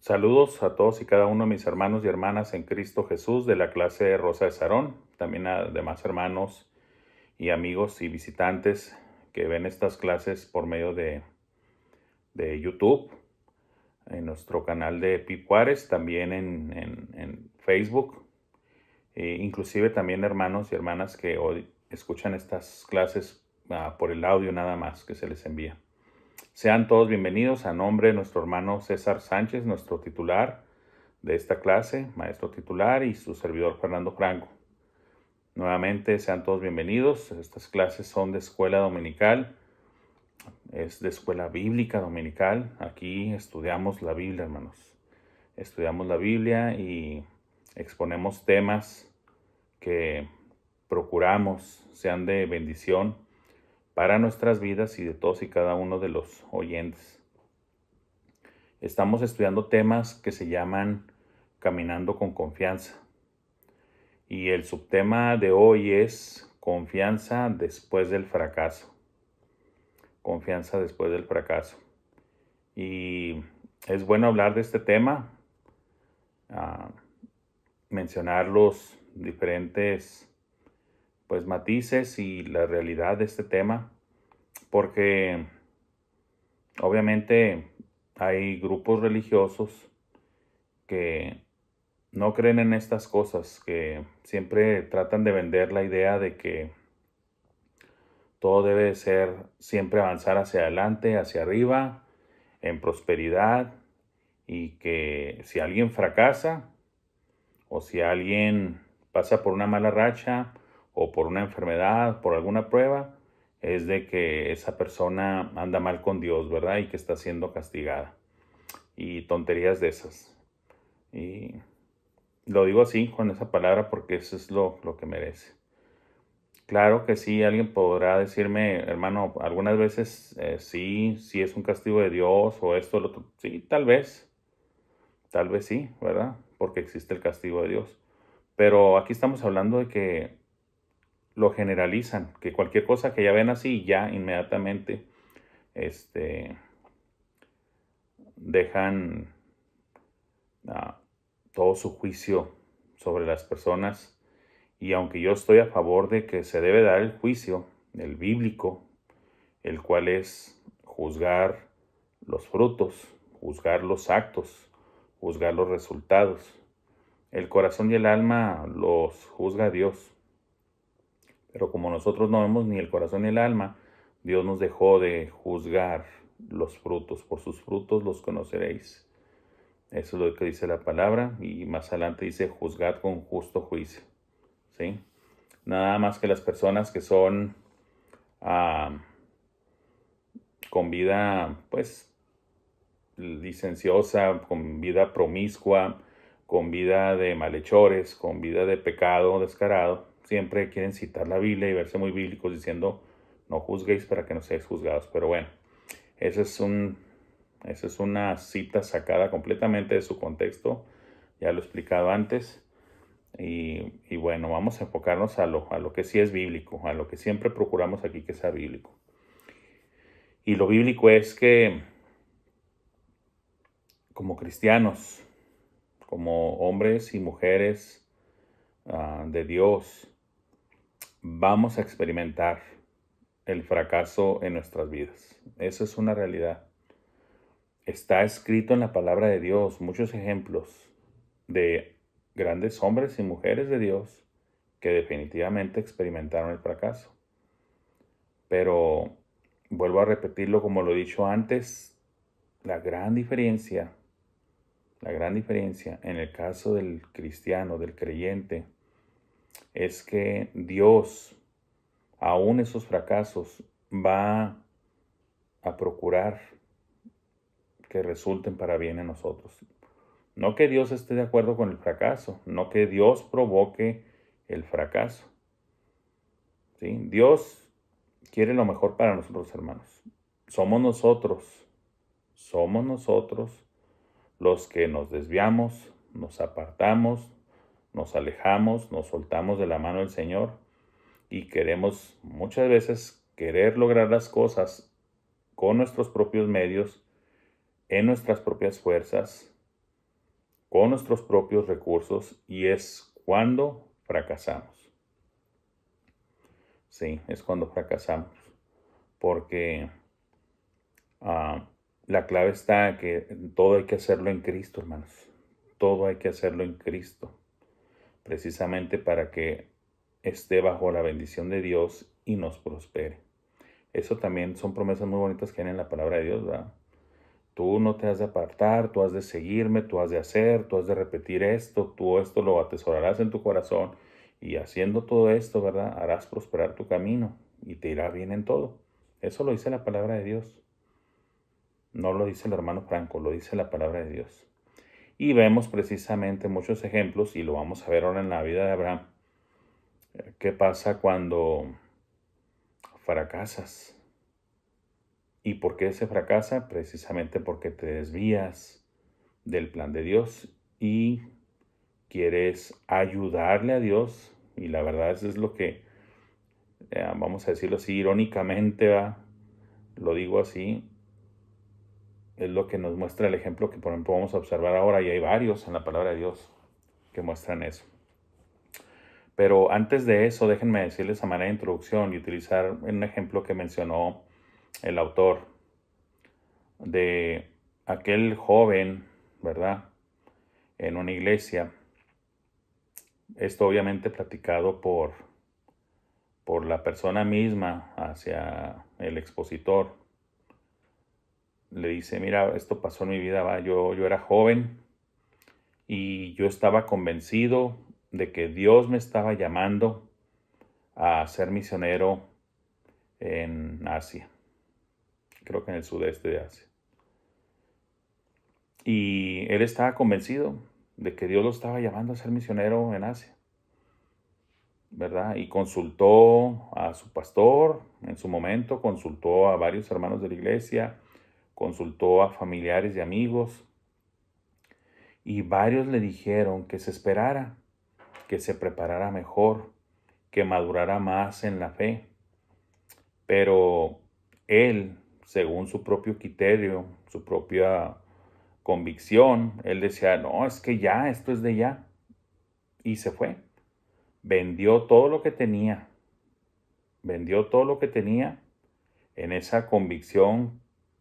Saludos a todos y cada uno de mis hermanos y hermanas en Cristo Jesús de la clase Rosa de Sarón, también a demás hermanos y amigos y visitantes que ven estas clases por medio de YouTube, en nuestro canal de Pip Juárez, también en Facebook, inclusive también hermanos y hermanas que hoy escuchan estas clases por el audio nada más que se les envía. Sean todos bienvenidos a nombre de nuestro hermano César Sánchez, nuestro titular de esta clase, maestro titular, y su servidor Fernando Franco. Nuevamente sean todos bienvenidos. Estas clases son de escuela dominical, es de escuela bíblica dominical. Aquí estudiamos la Biblia, hermanos. Estudiamos la Biblia y exponemos temas que procuramos sean de bendición para nuestras vidas y de todos y cada uno de los oyentes. Estamos estudiando temas que se llaman Caminando con Confianza. Y el subtema de hoy es confianza después del fracaso. Confianza después del fracaso. Y es bueno hablar de este tema, mencionar los diferentes matices y la realidad de este tema, porque obviamente hay grupos religiosos que no creen en estas cosas, que siempre tratan de vender la idea de que todo debe ser siempre avanzar hacia adelante, hacia arriba, en prosperidad, y que si alguien fracasa o si alguien pasa por una mala racha o por una enfermedad, por alguna prueba, es de que esa persona anda mal con Dios, ¿verdad? Y que está siendo castigada. Y tonterías de esas. Y lo digo así, con esa palabra, porque eso es lo que merece. Claro que sí, alguien podrá decirme, hermano, algunas veces sí es un castigo de Dios o esto, lo otro. Sí, tal vez sí, ¿verdad? Porque existe el castigo de Dios. Pero aquí estamos hablando de que lo generalizan, que cualquier cosa que ya ven así, ya inmediatamente dejan todo su juicio sobre las personas. Y aunque yo estoy a favor de que se debe dar el juicio, el bíblico, el cual es juzgar los frutos, juzgar los actos, juzgar los resultados. El corazón y el alma los juzga Dios. Pero como nosotros no vemos ni el corazón ni el alma, Dios nos dejó de juzgar los frutos. Por sus frutos los conoceréis. Eso es lo que dice la palabra. Y más adelante dice, juzgad con justo juicio. ¿Sí? Nada más que las personas que son con vida, licenciosa, con vida promiscua, con vida de malhechores, con vida de pecado descarado, siempre quieren citar la Biblia y verse muy bíblicos diciendo, no juzguéis para que no seáis juzgados. Pero bueno, esa es una cita sacada completamente de su contexto, ya lo he explicado antes. Y bueno, vamos a enfocarnos a lo que sí es bíblico, a lo que siempre procuramos aquí que sea bíblico. Y lo bíblico es que como cristianos, como hombres y mujeres de Dios, vamos a experimentar el fracaso en nuestras vidas. Eso es una realidad. Está escrito en la palabra de Dios muchos ejemplos de grandes hombres y mujeres de Dios que definitivamente experimentaron el fracaso. Pero vuelvo a repetirlo como lo he dicho antes, la gran diferencia en el caso del cristiano, del creyente, es que Dios, aún esos fracasos, va a procurar que resulten para bien en nosotros. No que Dios esté de acuerdo con el fracaso, no que Dios provoque el fracaso. ¿Sí? Dios quiere lo mejor para nosotros, hermanos. Somos nosotros los que nos desviamos, nos apartamos, nos alejamos, nos soltamos de la mano del Señor y queremos muchas veces querer lograr las cosas con nuestros propios medios, en nuestras propias fuerzas, con nuestros propios recursos, y es cuando fracasamos. Sí, es cuando fracasamos, porque la clave está que todo hay que hacerlo en Cristo, hermanos. Todo hay que hacerlo en Cristo, precisamente para que esté bajo la bendición de Dios y nos prospere. Eso también son promesas muy bonitas que hay en la palabra de Dios, ¿verdad? Tú no te has de apartar, tú has de seguirme, tú has de hacer, tú has de repetir esto, tú esto lo atesorarás en tu corazón, y haciendo todo esto, ¿verdad? Harás prosperar tu camino y te irá bien en todo. Eso lo dice la palabra de Dios. No lo dice el hermano Franco, lo dice la palabra de Dios. Y vemos precisamente muchos ejemplos, y lo vamos a ver ahora en la vida de Abraham. ¿Qué pasa cuando fracasas? ¿Y por qué se fracasa? Precisamente porque te desvías del plan de Dios y quieres ayudarle a Dios. Y la verdad es lo que, vamos a decirlo así, irónicamente, lo digo así, es lo que nos muestra el ejemplo que, por ejemplo, vamos a observar ahora, y hay varios en la palabra de Dios que muestran eso. Pero antes de eso, déjenme decirles a manera de introducción y utilizar un ejemplo que mencionó el autor de aquel joven, ¿verdad? En una iglesia. Esto obviamente platicado por la persona misma hacia el expositor. Le dice, mira, esto pasó en mi vida, yo era joven y yo estaba convencido de que Dios me estaba llamando a ser misionero en Asia. Creo que en el sudeste de Asia. Y él estaba convencido de que Dios lo estaba llamando a ser misionero en Asia, ¿verdad? Y consultó a su pastor en su momento, consultó a varios hermanos de la iglesia, consultó a familiares y amigos, y varios le dijeron que se esperara, que se preparara mejor, que madurara más en la fe. Pero él, según su propio criterio, su propia convicción, él decía, no, es que ya, esto es de ya. Y se fue. Vendió todo lo que tenía. Vendió todo lo que tenía en esa convicción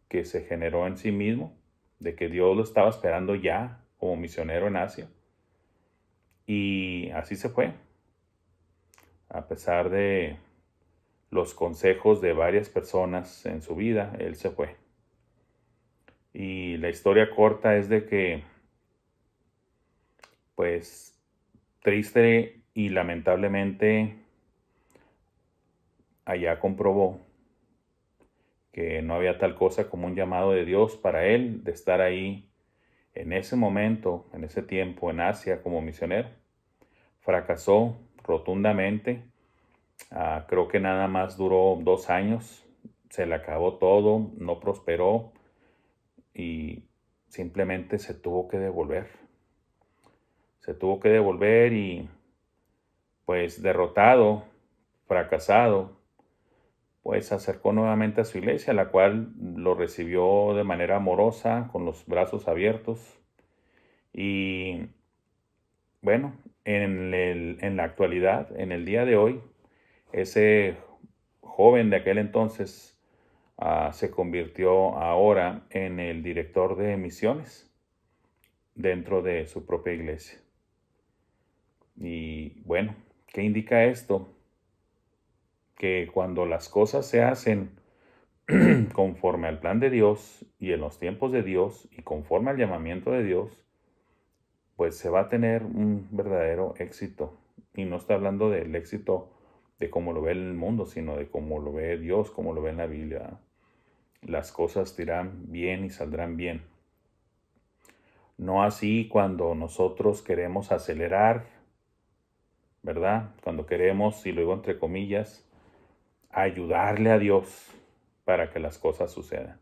que se generó en sí mismo, de que Dios lo estaba esperando ya como misionero en Asia. Y así se fue. A pesar de los consejos de varias personas en su vida, él se fue. Y la historia corta es de que, pues, triste y lamentablemente, allá comprobó que no había tal cosa como un llamado de Dios para él de estar ahí en ese momento, en ese tiempo en Asia como misionero. Fracasó rotundamente. Creo que nada más duró 2 años. Se le acabó todo, no prosperó y simplemente se tuvo que devolver. Se tuvo que devolver y, pues, derrotado, fracasado, pues se acercó nuevamente a su iglesia, la cual lo recibió de manera amorosa, con los brazos abiertos. Y bueno, en la actualidad, en el día de hoy, ese joven de aquel entonces se convirtió ahora en el director de misiones dentro de su propia iglesia. Y bueno, ¿qué indica esto? Que cuando las cosas se hacen conforme al plan de Dios y en los tiempos de Dios y conforme al llamamiento de Dios, pues se va a tener un verdadero éxito. Y no está hablando del éxito de cómo lo ve el mundo, sino de cómo lo ve Dios, cómo lo ve en la Biblia. Las cosas te irán bien y saldrán bien. No así cuando nosotros queremos acelerar, ¿verdad? Cuando queremos, y lo digo entre comillas, ayudarle a Dios para que las cosas sucedan.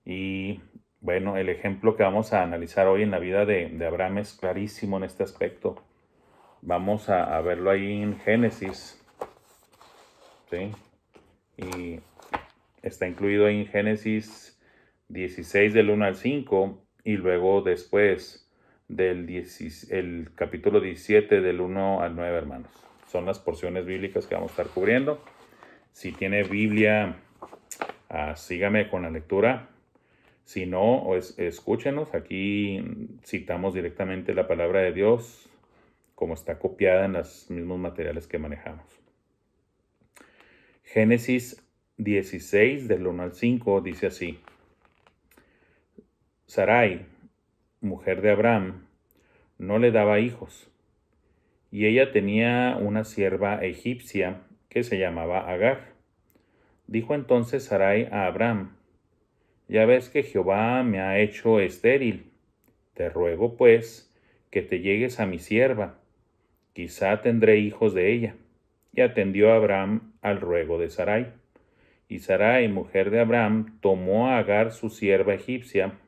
Y bueno, el ejemplo que vamos a analizar hoy en la vida de Abraham es clarísimo en este aspecto. Vamos a verlo ahí en Génesis, ¿sí? Y está incluido ahí en Génesis 16 del 1 al 5, y luego después el capítulo 17 del 1 al 9, hermanos. Son las porciones bíblicas que vamos a estar cubriendo. Si tiene Biblia, sígame con la lectura. Si no, escúchenos. Aquí citamos directamente la palabra de Dios como está copiada en los mismos materiales que manejamos. Génesis 16 del 1 al 5 dice así: Sarai, mujer de Abraham, no le daba hijos, y ella tenía una sierva egipcia que se llamaba Agar. Dijo entonces Sarai a Abraham: Ya ves que Jehová me ha hecho estéril. Te ruego, pues, que te llegues a mi sierva. Quizá tendré hijos de ella. Y atendió Abraham al ruego de Sarai. Y Sarai, mujer de Abraham, tomó a Agar su sierva egipcia.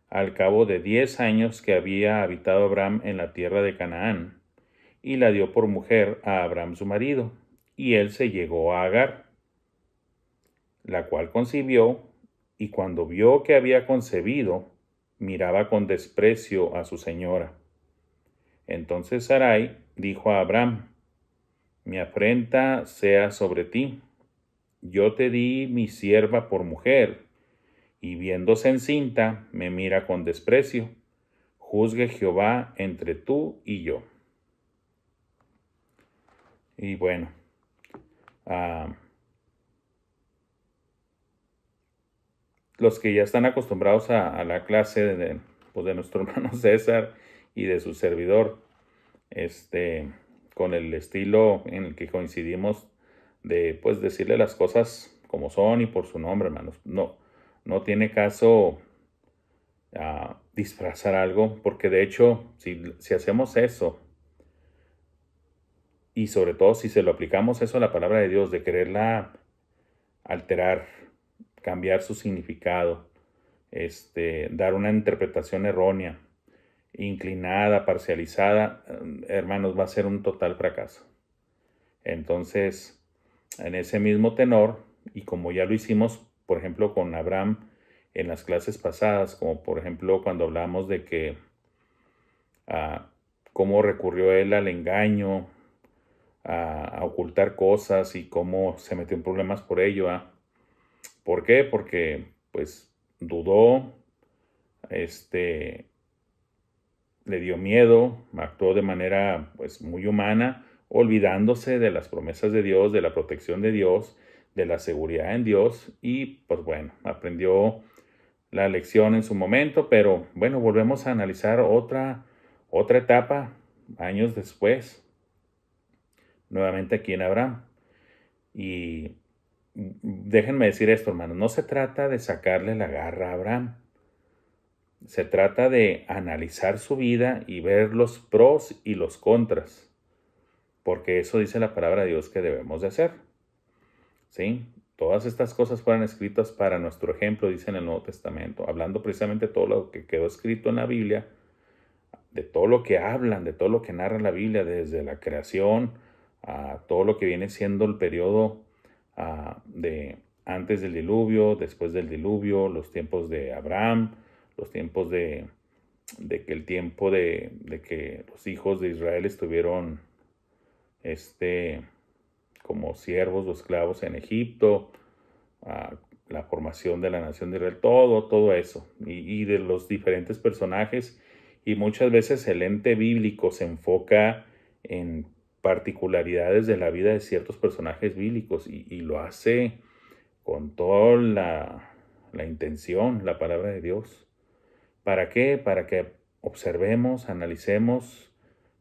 Al cabo de 10 años que había habitado Abraham en la tierra de Canaán, y la dio por mujer a Abraham su marido, y él se llegó a Agar, la cual concibió, y cuando vio que había concebido, miraba con desprecio a su señora. Entonces Sarai dijo a Abraham: Mi afrenta sea sobre ti. Yo te di mi sierva por mujer, y viéndose encinta, me mira con desprecio. Juzgue Jehová entre tú y yo. Y bueno, los que ya están acostumbrados a la clase de nuestro hermano César y de su servidor, con el estilo en el que coincidimos de pues decirle las cosas como son y por su nombre, hermanos. No tiene caso disfrazar algo, porque de hecho, si hacemos eso, y sobre todo si se lo aplicamos eso a la palabra de Dios, de quererla alterar, cambiar su significado, dar una interpretación errónea, inclinada, parcializada, hermanos, va a ser un total fracaso. Entonces, en ese mismo tenor, y como ya lo hicimos, por ejemplo, con Abraham en las clases pasadas, como por ejemplo cuando hablamos de que cómo recurrió él al engaño, a ocultar cosas y cómo se metió en problemas por ello. ¿Por qué? Porque pues dudó, le dio miedo, actuó de manera pues muy humana, olvidándose de las promesas de Dios, de la protección de Dios, de la seguridad en Dios, y pues bueno, aprendió la lección en su momento, pero bueno, volvemos a analizar otra etapa años después, nuevamente aquí en Abraham. Y déjenme decir esto, hermanos, no se trata de sacarle la garra a Abraham. Se trata de analizar su vida y ver los pros y los contras, porque eso dice la palabra de Dios que debemos de hacer. ¿Sí? Todas estas cosas fueron escritas para nuestro ejemplo, dice en el Nuevo Testamento, hablando precisamente de todo lo que quedó escrito en la Biblia, de todo lo que hablan, de todo lo que narra la Biblia, desde la creación a todo lo que viene siendo el periodo de antes del diluvio, después del diluvio, los tiempos de Abraham, los tiempos de que los hijos de Israel estuvieron como siervos o esclavos en Egipto, la formación de la nación de Israel, todo eso, y de los diferentes personajes, y muchas veces el ente bíblico se enfoca en particularidades de la vida de ciertos personajes bíblicos, y lo hace con toda la intención, la palabra de Dios. ¿Para qué? Para que observemos, analicemos,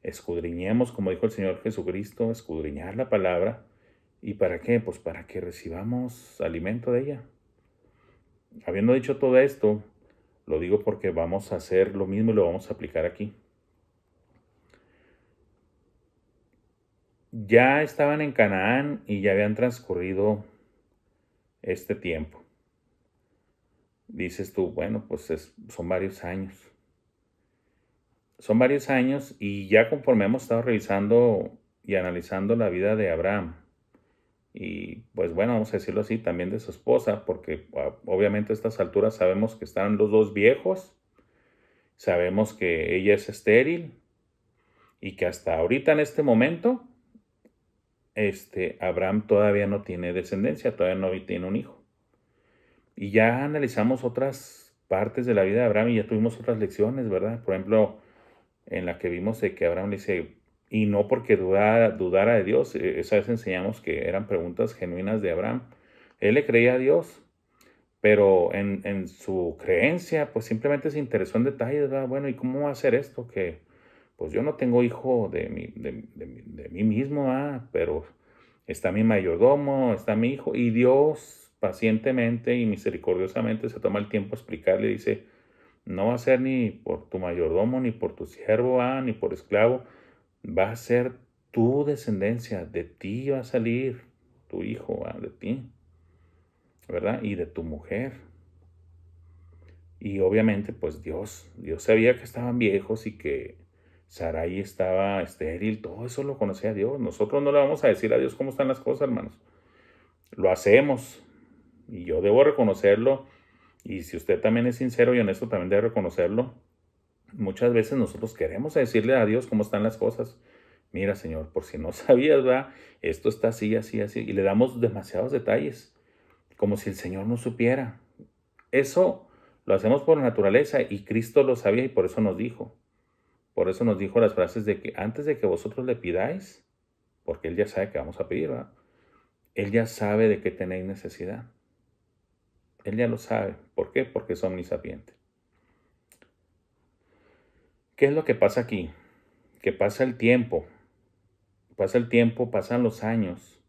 escudriñemos, como dijo el Señor Jesucristo, escudriñar la palabra. ¿Y para qué? Pues para que recibamos alimento de ella. Habiendo dicho todo esto, lo digo porque vamos a hacer lo mismo y lo vamos a aplicar aquí. Ya estaban en Canaán y ya habían transcurrido este tiempo. Dices tú, bueno, pues son varios años. Son varios años y ya conforme hemos estado revisando y analizando la vida de Abraham, y pues bueno, vamos a decirlo así, también de su esposa, porque obviamente a estas alturas sabemos que están los dos viejos Sabemos que ella es estéril y que hasta ahorita en este momento, Abraham todavía no tiene descendencia, todavía no tiene un hijo. Y ya analizamos otras partes de la vida de Abraham y ya tuvimos otras lecciones, ¿verdad? Por ejemplo, en la que vimos de que Abraham dice, y no porque dudara de Dios, esa vez enseñamos que eran preguntas genuinas de Abraham. Él le creía a Dios, pero en su creencia, pues simplemente se interesó en detalles, ¿verdad? Bueno, ¿y cómo va a ser esto? Que pues yo no tengo hijo de mí mismo, pero está mi mayordomo, está mi hijo, y Dios pacientemente y misericordiosamente se toma el tiempo a explicarle, dice, no va a ser ni por tu mayordomo, ni por tu siervo, ni por esclavo, va a ser tu descendencia, de ti va a salir tu hijo, de ti, ¿verdad? Y de tu mujer. Y obviamente, pues Dios sabía que estaban viejos y que Sarai estaba estéril, todo eso lo conocía Dios. Nosotros no le vamos a decir a Dios cómo están las cosas, hermanos. Lo hacemos y yo debo reconocerlo. Y si usted también es sincero y honesto, también debe reconocerlo. Muchas veces nosotros queremos decirle a Dios cómo están las cosas. Mira, Señor, por si no sabías, ¿verdad? Esto está así, así, así. Y le damos demasiados detalles, como si el Señor no supiera. Eso lo hacemos por naturaleza y Cristo lo sabía y por eso nos dijo. Por eso nos dijo las frases de que antes de que vosotros le pidáis, porque Él ya sabe que vamos a pedir, ¿verdad? Él ya sabe de qué tenéis necesidad. Él ya lo sabe. ¿Por qué? Porque es omnisapiente. ¿Qué es lo que pasa aquí? Que pasa el tiempo, pasan los años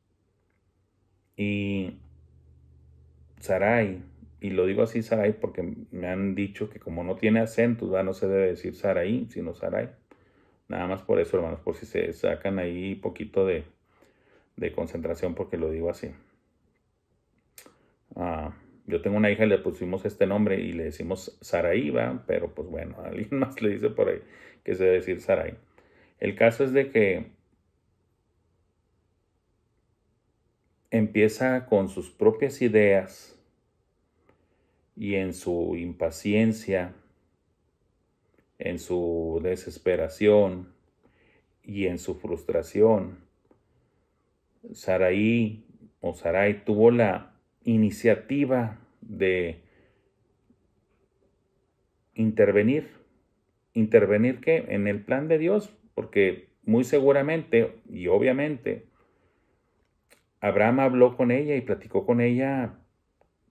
y Sarai, y lo digo así Sarai porque me han dicho que como no tiene acentos, no se debe decir Sarai, sino Sarai. Nada más por eso, hermanos, por si se sacan ahí poquito de concentración porque lo digo así. Yo tengo una hija y le pusimos este nombre y le decimos Sarai, pero pues bueno, alguien más le dice por ahí que se debe decir Sarai. El caso es de que empieza con sus propias ideas y en su impaciencia, en su desesperación y en su frustración, Sarai tuvo la iniciativa de intervenir. ¿Intervenir qué? En el plan de Dios, porque muy seguramente y obviamente Abraham habló con ella y platicó con ella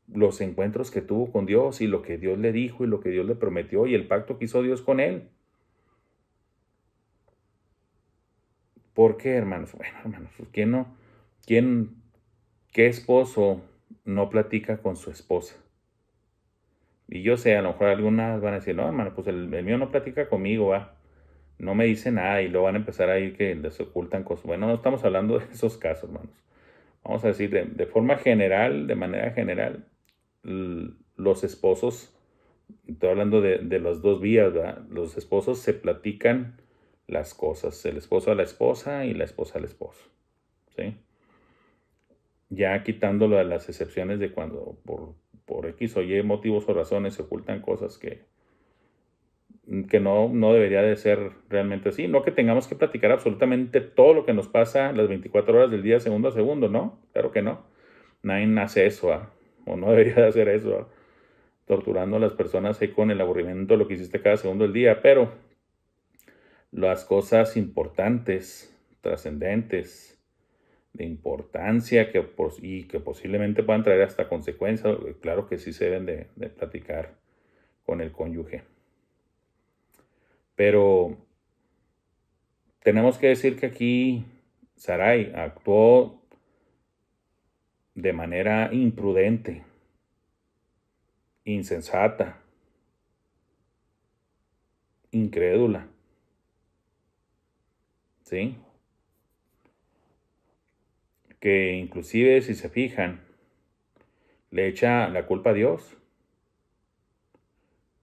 los encuentros que tuvo con Dios y lo que Dios le dijo y lo que Dios le prometió y el pacto que hizo Dios con él. ¿Por qué, hermanos? Bueno, hermanos, ¿quién no? ¿Quién, qué esposo no platica con su esposa? Y yo sé, a lo mejor algunas van a decir, no, hermano, pues el mío no platica conmigo, no me dice nada y luego van a empezar a ir que les ocultan cosas. Bueno, no estamos hablando de esos casos, hermanos. Vamos a decir, de forma general, de manera general, los esposos, estoy hablando de las dos vías, ¿verdad? Los esposos se platican las cosas, el esposo a la esposa y la esposa al esposo, ¿sí? Ya quitándolo de las excepciones de cuando por X o Y motivos o razones se ocultan cosas que no debería de ser realmente así. No que tengamos que platicar absolutamente todo lo que nos pasa las 24 horas del día, segundo a segundo, ¿no? Claro que no. Nadie hace eso, o no debería de hacer eso, torturando a las personas ahí con el aburrimiento de lo que hiciste cada segundo del día. Pero las cosas importantes, trascendentes, de importancia y que posiblemente puedan traer hasta consecuencias, claro que sí se deben de platicar con el cónyuge. Pero tenemos que decir que aquí Sarai actuó de manera imprudente, insensata, incrédula, ¿sí? Que inclusive si se fijan, le echa la culpa a Dios.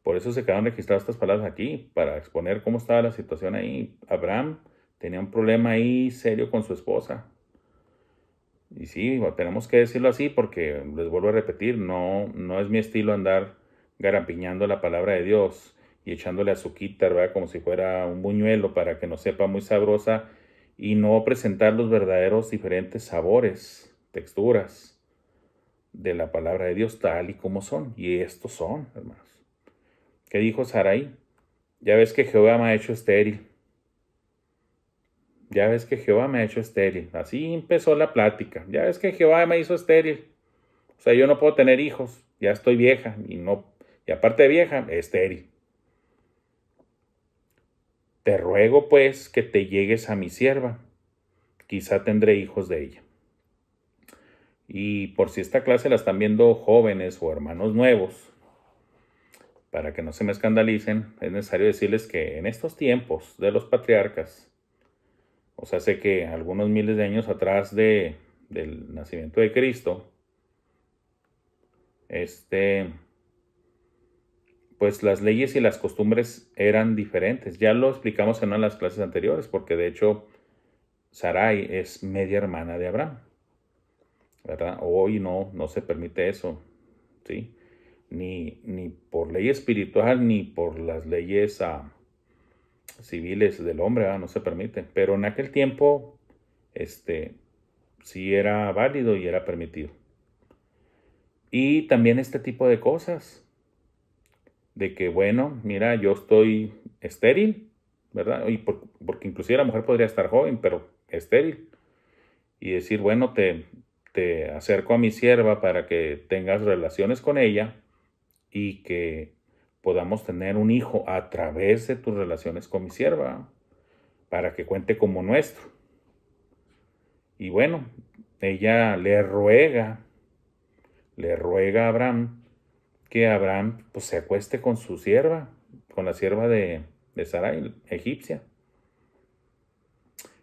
Por eso se quedaron registradas estas palabras aquí, para exponer cómo estaba la situación ahí. Abraham tenía un problema ahí serio con su esposa. Y sí, tenemos que decirlo así porque, les vuelvo a repetir, no es mi estilo andar garampiñando la palabra de Dios. y echándole azuquita, ¿verdad? Como si fuera un buñuelo para que no sepa muy sabrosa y no presentar los verdaderos diferentes sabores, texturas de la palabra de Dios tal y como son. Y estos son, hermanos. ¿Qué dijo Sarai? Ya ves que Jehová me ha hecho estéril. Ya ves que Jehová me ha hecho estéril. Así empezó la plática. Ya ves que Jehová me hizo estéril. O sea, yo no puedo tener hijos. Ya estoy vieja y aparte de vieja, estéril. Te ruego pues que te llegues a mi sierva. Quizá tendré hijos de ella. Y por si esta clase la están viendo jóvenes o hermanos nuevos, para que no se me escandalicen, es necesario decirles que en estos tiempos de los patriarcas, o sea, sé que algunos miles de años atrás del nacimiento de Cristo, pues las leyes y las costumbres eran diferentes. Ya lo explicamos en una de las clases anteriores, porque de hecho Sarai es media hermana de Abraham, ¿verdad? Hoy no se permite eso, ¿sí? Ni por ley espiritual, ni por las leyes civiles del hombre, ¿verdad? No se permite. Pero en aquel tiempo, sí era válido y era permitido. Y también este tipo de cosas, de que, bueno, mira, yo estoy estéril, ¿verdad? Y porque inclusive la mujer podría estar joven, pero estéril. Y decir, bueno, te acerco a mi sierva para que tengas relaciones con ella y que podamos tener un hijo a través de tus relaciones con mi sierva, para que cuente como nuestro. Y bueno, ella le ruega a Abraham que Abraham pues, se acueste con su sierva, con la sierva de Sarai, egipcia.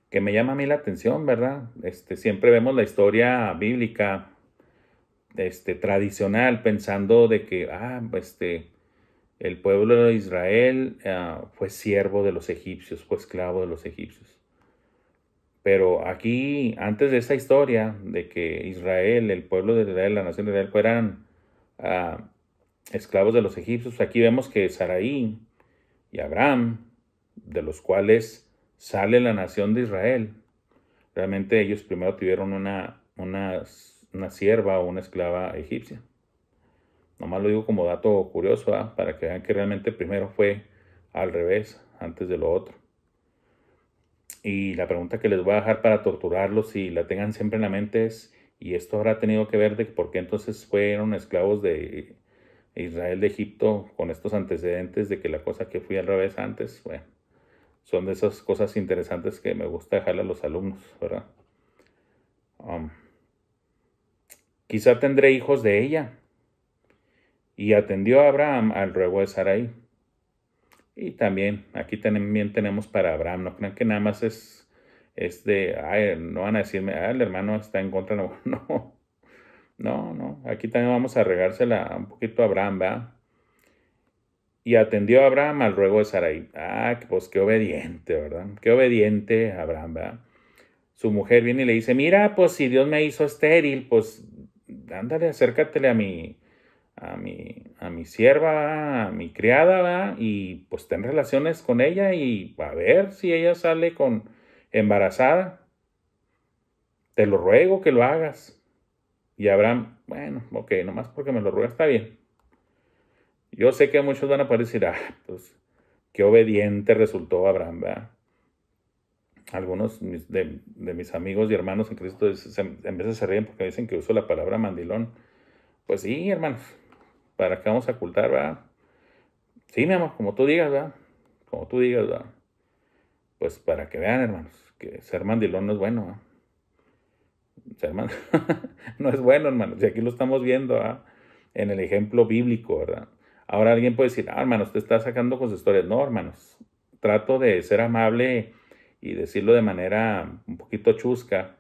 Que me llama a mí la atención, ¿verdad? Siempre vemos la historia bíblica, tradicional, pensando de que, el pueblo de Israel fue siervo de los egipcios, fue esclavo de los egipcios. Pero aquí, antes de esa historia, de que Israel, el pueblo de Israel, la nación de Israel, fueran esclavos de los egipcios, aquí vemos que Sarai y Abraham, de los cuales sale la nación de Israel, realmente ellos primero tuvieron una sierva o una esclava egipcia. Nomás lo digo como dato curioso, para que vean que realmente primero fue al revés, antes de lo otro. Y la pregunta que les voy a dejar para torturarlos y la tengan siempre en la mente es, ¿y esto habrá tenido que ver de por qué entonces fueron esclavos de Israel de Egipto con estos antecedentes de que la cosa que fui al revés antes? Bueno, son de esas cosas interesantes que me gusta dejarle a los alumnos, ¿verdad? Quizá tendré hijos de ella. Y atendió a Abraham al ruego de Sarai. Y también, aquí también tenemos para Abraham, no crean que nada más es no van a decirme, el hermano está en contra, no, aquí también vamos a regársela un poquito a Abraham, ¿verdad? Y atendió a Abraham al ruego de Sarai. Pues qué obediente, ¿verdad? Qué obediente Abraham, ¿verdad? Su mujer viene y le dice, mira, pues si Dios me hizo estéril, pues ándale, acércatele a mi sierva, a mi criada, ¿va? Y pues ten relaciones con ella y a ver si ella sale con embarazada. Te lo ruego que lo hagas. Y Abraham, bueno, ok, nomás porque me lo ruega, está bien. Yo sé que muchos van a poder decir, pues qué obediente resultó Abraham, ¿verdad? Algunos de mis amigos y hermanos en Cristo en veces se ríen porque dicen que uso la palabra mandilón. Pues sí, hermanos, ¿para qué vamos a ocultar, verdad? Sí, mi amor, como tú digas, ¿verdad? Como tú digas, ¿verdad? Pues para que vean, hermanos, que ser mandilón no es bueno, ¿verdad? Ser no es bueno, hermanos, y aquí lo estamos viendo, ¿verdad? En el ejemplo bíblico, ¿verdad? Ahora alguien puede decir, hermanos, te está sacando con sus historias. No, hermanos, trato de ser amable y decirlo de manera un poquito chusca,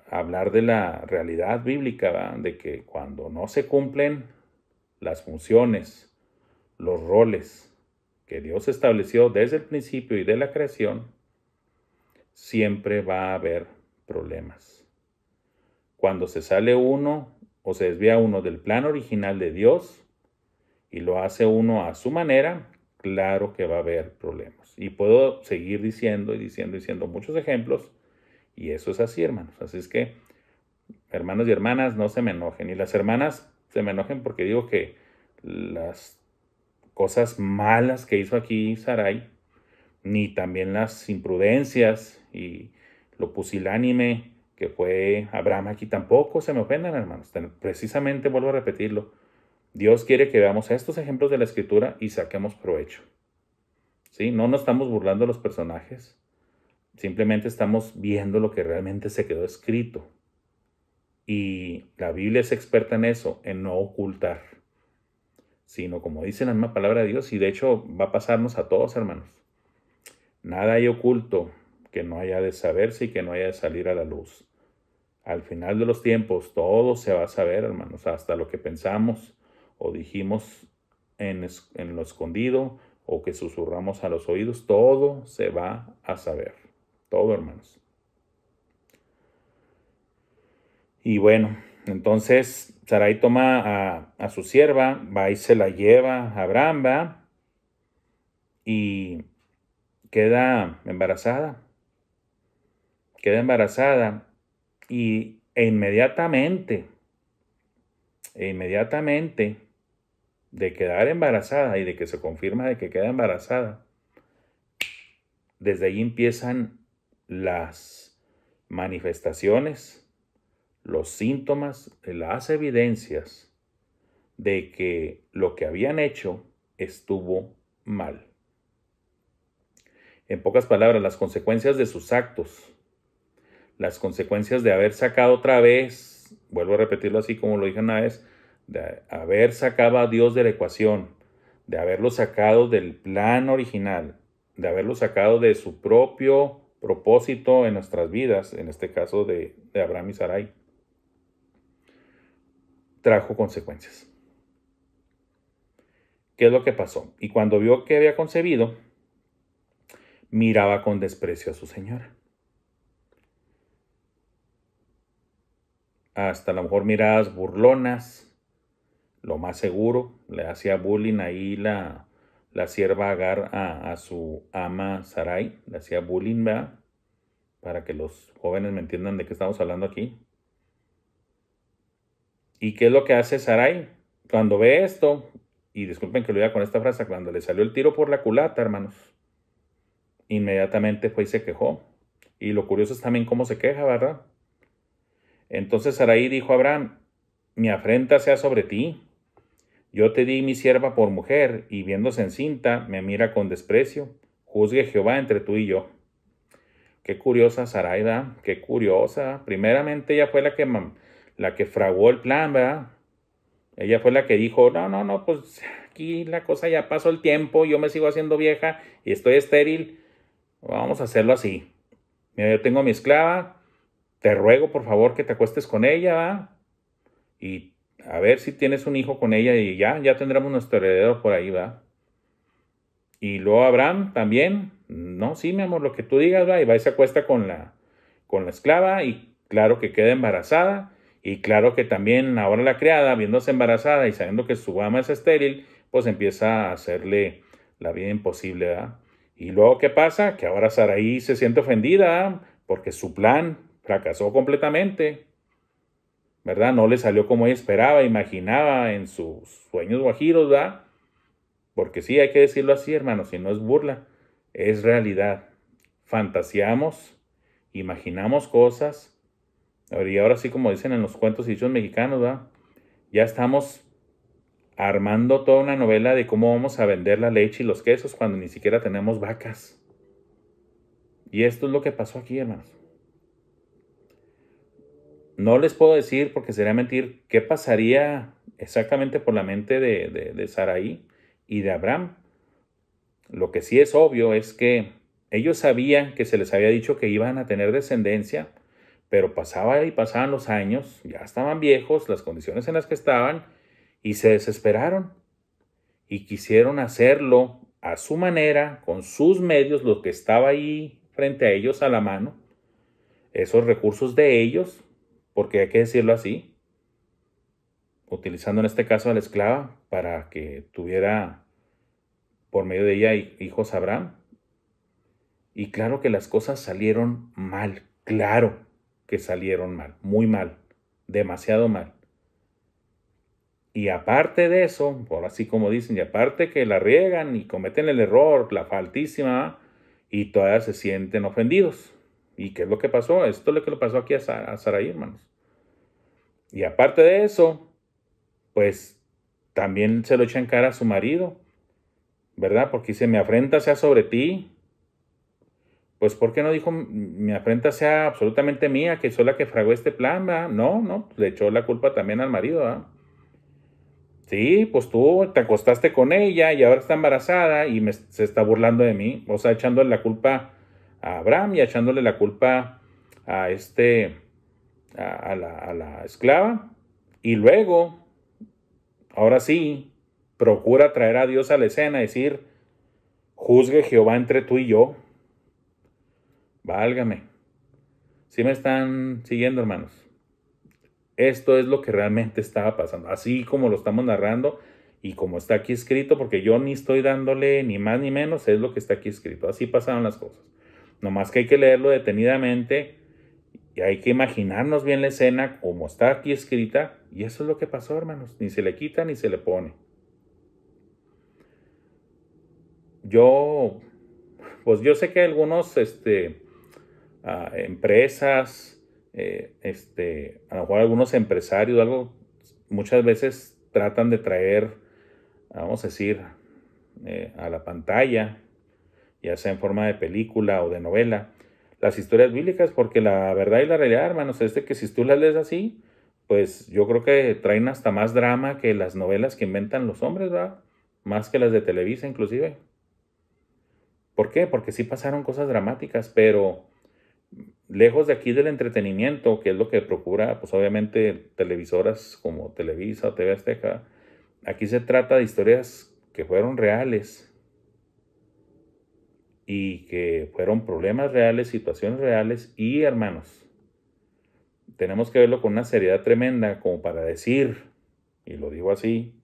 hablar de la realidad bíblica, ¿verdad? De que cuando no se cumplen las funciones, los roles que Dios estableció desde el principio y de la creación, siempre va a haber problemas. Cuando se sale uno o se desvía uno del plan original de Dios y lo hace uno a su manera, claro que va a haber problemas. Y puedo seguir diciendo y diciendo muchos ejemplos, y eso es así, hermanos. Así es que, hermanos y hermanas, no se me enojen. Y las hermanas se me enojen porque digo que las cosas malas que hizo aquí Sarai, ni también las imprudencias y lo pusilánime que fue Abraham aquí, tampoco se me ofendan, hermanos. Precisamente vuelvo a repetirlo. Dios quiere que veamos estos ejemplos de la Escritura y saquemos provecho. ¿Sí? No nos estamos burlando de los personajes. Simplemente estamos viendo lo que realmente se quedó escrito. Y la Biblia es experta en eso, en no ocultar. Sino como dice la misma palabra de Dios, y de hecho va a pasarnos a todos, hermanos. Nada hay oculto que no haya de saberse y que no haya de salir a la luz. Al final de los tiempos, todo se va a saber, hermanos, hasta lo que pensamos o dijimos en lo escondido o que susurramos a los oídos, todo se va a saber. Todo, hermanos. Y bueno, entonces Sarai toma a su sierva, va y se la lleva a Abraham, ¿va? Y queda embarazada. Queda embarazada e inmediatamente de quedar embarazada y de que se confirma de que queda embarazada, desde ahí empiezan las manifestaciones, los síntomas, las evidencias de que lo que habían hecho estuvo mal. En pocas palabras, las consecuencias de sus actos, las consecuencias de haber sacado otra vez, vuelvo a repetirlo así como lo dije una vez, de haber sacado a Dios de la ecuación, de haberlo sacado del plan original, de haberlo sacado de su propio propósito en nuestras vidas, en este caso de Abraham y Sarai, trajo consecuencias. ¿Qué es lo que pasó? Y cuando vio que había concebido, miraba con desprecio a su señora. Hasta a lo mejor miradas burlonas, lo más seguro, le hacía bullying ahí la sierva Agar a su ama Sarai, le hacía bullying, ¿verdad? Para que los jóvenes me entiendan de qué estamos hablando aquí. ¿Y qué es lo que hace Sarai? Cuando ve esto, y disculpen que lo diga con esta frase, cuando le salió el tiro por la culata, hermanos, inmediatamente fue y se quejó. Y lo curioso es también cómo se queja, ¿verdad? Entonces Sarai dijo a Abraham, mi afrenta sea sobre ti. Yo te di mi sierva por mujer, y viéndose encinta, me mira con desprecio. Juzgue Jehová entre tú y yo. Qué curiosa Sarai, ¿verdad? Qué curiosa. Primeramente ella fue la que fraguó el plan, ¿verdad? Ella fue la que dijo, no, pues aquí la cosa ya pasó el tiempo, yo me sigo haciendo vieja y estoy estéril. Vamos a hacerlo así. Mira, yo tengo a mi esclava, te ruego por favor que te acuestes con ella, ¿va? Y a ver si tienes un hijo con ella y ya tendremos nuestro heredero por ahí, ¿va? Y luego Abraham también, no, sí, mi amor, lo que tú digas, ¿va? Y va y se acuesta con la esclava y claro que queda embarazada y claro que también ahora la criada, viéndose embarazada y sabiendo que su ama es estéril, pues empieza a hacerle la vida imposible, ¿va? Y luego, ¿qué pasa? Que ahora Sarai se siente ofendida porque su plan fracasó completamente, ¿verdad? No le salió como ella esperaba, imaginaba en sus sueños guajiros, ¿verdad? Porque sí, hay que decirlo así, hermanos, si no es burla, es realidad. Fantaseamos, imaginamos cosas, y ahora sí, como dicen en los cuentos y dichos mexicanos, ¿verdad? Ya estamos armando toda una novela de cómo vamos a vender la leche y los quesos cuando ni siquiera tenemos vacas. Y esto es lo que pasó aquí, hermanos. No les puedo decir, porque sería mentir, qué pasaría exactamente por la mente de Sarai y de Abraham. Lo que sí es obvio es que ellos sabían que se les había dicho que iban a tener descendencia, pero pasaban los años, ya estaban viejos, las condiciones en las que estaban, y se desesperaron y quisieron hacerlo a su manera, con sus medios, lo que estaba ahí frente a ellos a la mano, esos recursos de ellos, porque hay que decirlo así, utilizando en este caso a la esclava para que tuviera por medio de ella hijos a Abraham. Y claro que las cosas salieron mal, claro que salieron mal, muy mal, demasiado mal. Y aparte de eso, por así como dicen, y aparte que la riegan y cometen el error, la faltísima, y todavía se sienten ofendidos. ¿Y qué es lo que pasó? Esto es lo que le pasó aquí a Sarai, hermanos. Y aparte de eso, pues también se lo echa en cara a su marido, ¿verdad? Porque dice, mi afrenta sea sobre ti. Pues, ¿por qué no dijo, mi afrenta sea absolutamente mía, que soy la que fragó este plan, ¿verdad? No, le echó la culpa también al marido, ¿verdad? Sí, pues tú te acostaste con ella y ahora está embarazada y se está burlando de mí. O sea, echándole la culpa a Abraham y echándole la culpa a a la esclava. Y luego, ahora sí, procura traer a Dios a la escena y decir, juzgue Jehová entre tú y yo. Válgame. ¿Sí me están siguiendo, hermanos? Esto es lo que realmente estaba pasando, así como lo estamos narrando y como está aquí escrito, porque yo ni estoy dándole ni más ni menos, es lo que está aquí escrito. Así pasaron las cosas. Nomás que hay que leerlo detenidamente y hay que imaginarnos bien la escena como está aquí escrita, y eso es lo que pasó, hermanos. Ni se le quita ni se le pone. Pues yo sé que algunos, empresas, a lo mejor algunos empresarios, muchas veces tratan de traer, vamos a decir, a la pantalla, ya sea en forma de película o de novela, las historias bíblicas, porque la verdad y la realidad, hermanos, es de que si tú las lees así, pues yo creo que traen hasta más drama que las novelas que inventan los hombres, ¿verdad? Más que las de Televisa, inclusive. ¿Por qué? Porque sí pasaron cosas dramáticas, pero lejos de aquí del entretenimiento, que es lo que procura, pues obviamente televisoras como Televisa o TV Azteca, aquí se trata de historias que fueron reales y que fueron problemas reales, situaciones reales y hermanos, tenemos que verlo con una seriedad tremenda como para decir, y lo digo así,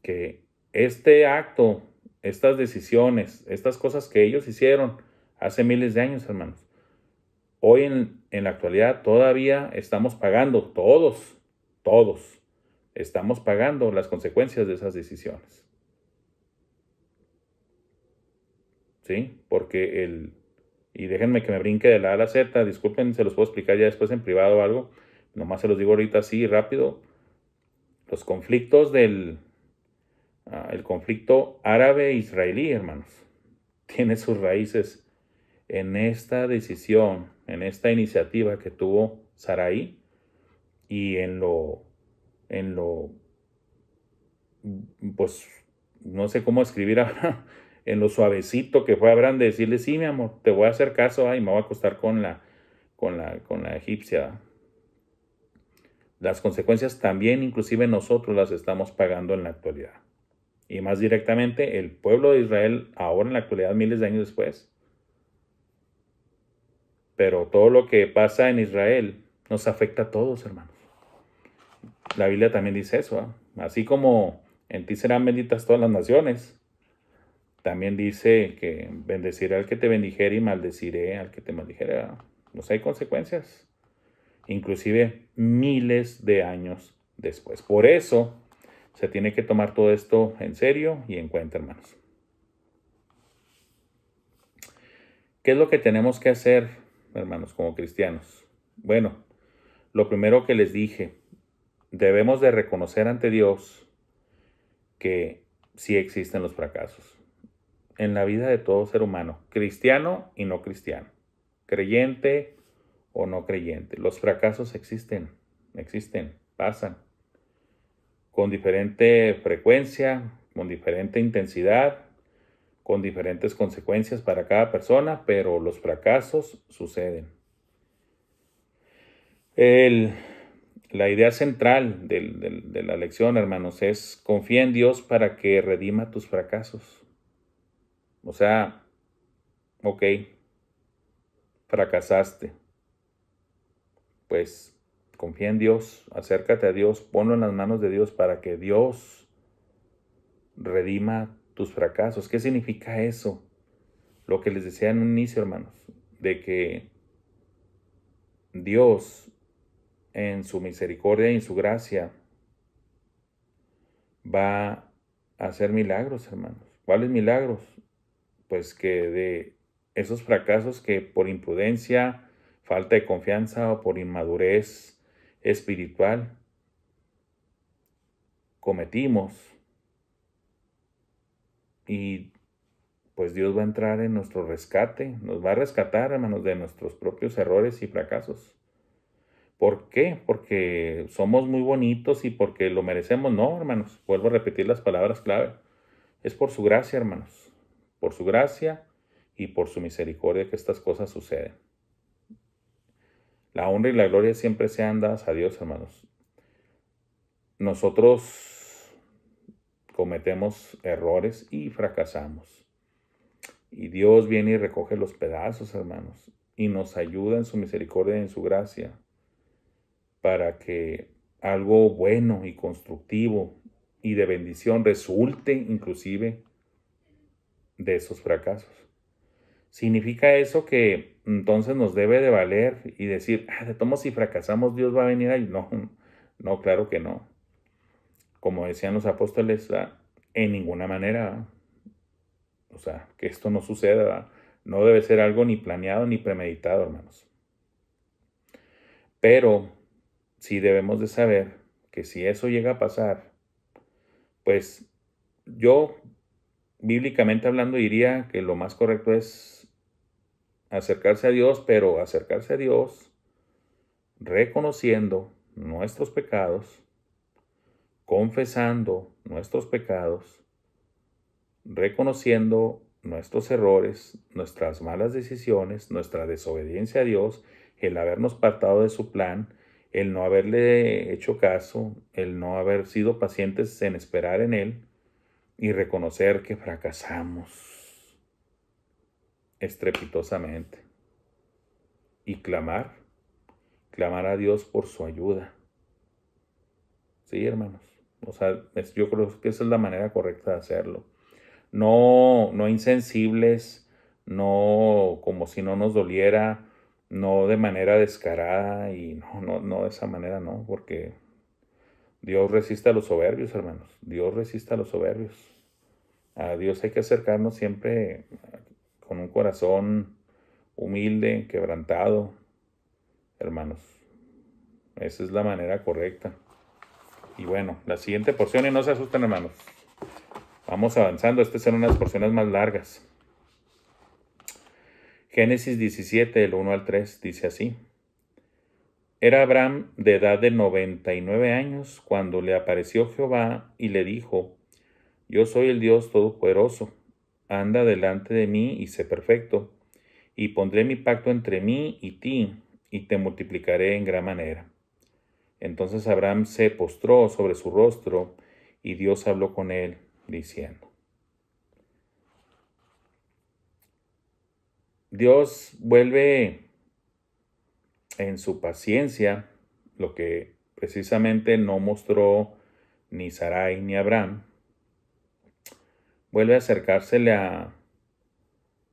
que este acto, estas decisiones, estas cosas que ellos hicieron hace miles de años, hermanos, hoy en la actualidad todavía estamos pagando, todos, estamos pagando las consecuencias de esas decisiones. ¿Sí? Porque y déjenme que me brinque de la A a la Z, disculpen, se los puedo explicar ya después en privado o algo, nomás se los digo ahorita así rápido. Los conflictos el conflicto árabe-israelí, hermanos, tiene sus raíces en esta decisión, en esta iniciativa que tuvo Sarai y en lo, pues, no sé cómo escribir, en lo suavecito que fue Abraham de decirle, sí, mi amor, te voy a hacer caso, y me voy a acostar con la egipcia. Las consecuencias también, inclusive nosotros las estamos pagando en la actualidad. Y más directamente, el pueblo de Israel, ahora en la actualidad, miles de años después. Pero todo lo que pasa en Israel nos afecta a todos, hermanos. La Biblia también dice eso, ¿eh? Así como en ti serán benditas todas las naciones, también dice que bendeciré al que te bendijere y maldeciré al que te maldijere. No sé, hay consecuencias, inclusive miles de años después. Por eso se tiene que tomar todo esto en serio y en cuenta, hermanos. ¿Qué es lo que tenemos que hacer, hermanos, como cristianos? Bueno, lo primero que les dije, debemos de reconocer ante Dios que sí existen los fracasos en la vida de todo ser humano, cristiano y no cristiano, creyente o no creyente. Los fracasos existen, pasan, con diferente frecuencia, con diferente intensidad, con diferentes consecuencias para cada persona, pero los fracasos suceden. La idea central de la lección, hermanos, es confía en Dios para que redima tus fracasos. O sea, ok, fracasaste. Pues confía en Dios, acércate a Dios, ponlo en las manos de Dios para que Dios redima tus fracasos. ¿Qué significa eso? Lo que les decía en un inicio, hermanos, de que Dios, en su misericordia y en su gracia, va a hacer milagros, hermanos. ¿Cuáles milagros? Pues que de esos fracasos que por imprudencia, falta de confianza o por inmadurez espiritual cometimos, y pues Dios va a entrar en nuestro rescate, nos va a rescatar, hermanos, de nuestros propios errores y fracasos. ¿Por qué? Porque somos muy bonitos y porque lo merecemos. No, hermanos, vuelvo a repetir las palabras clave. Es por su gracia, hermanos, por su gracia y por su misericordia que estas cosas suceden. La honra y la gloria siempre sean dadas a Dios, hermanos. Nosotros cometemos errores y fracasamos. Y Dios viene y recoge los pedazos, hermanos, y nos ayuda en su misericordia y en su gracia para que algo bueno y constructivo y de bendición resulte inclusive de esos fracasos. ¿Significa eso que entonces nos debe de valer y decir, de todos si fracasamos Dios va a venir ahí? No, no, claro que no. Como decían los apóstoles, en ninguna manera, o sea, que esto no suceda, ¿verdad? No debe ser algo ni planeado ni premeditado, hermanos. Pero sí debemos de saber que si eso llega a pasar, pues yo, bíblicamente hablando, diría que lo más correcto es acercarse a Dios, pero acercarse a Dios reconociendo nuestros pecados, confesando nuestros pecados, reconociendo nuestros errores, nuestras malas decisiones, nuestra desobediencia a Dios, el habernos apartado de su plan, el no haberle hecho caso, el no haber sido pacientes en esperar en Él y reconocer que fracasamos estrepitosamente y clamar a Dios por su ayuda. Sí, hermanos. O sea, yo creo que esa es la manera correcta de hacerlo. No insensibles, no como si no nos doliera, no de manera descarada y no de esa manera, no, porque Dios resiste a los soberbios, hermanos. Dios resiste a los soberbios. A Dios hay que acercarnos siempre con un corazón humilde, quebrantado, hermanos. Esa es la manera correcta. Y bueno, la siguiente porción, y no se asusten, hermanos. Vamos avanzando, estas son unas porciones más largas. Génesis 17, del 1 al 3, dice así. Era Abraham de edad de 99 años cuando le apareció Jehová y le dijo, yo soy el Dios Todopoderoso, anda delante de mí y sé perfecto, y pondré mi pacto entre mí y ti, y te multiplicaré en gran manera. Entonces Abraham se postró sobre su rostro, y Dios habló con él, diciendo. Dios vuelve en su paciencia, lo que precisamente no mostró ni Sarai ni Abraham, vuelve a acercársele a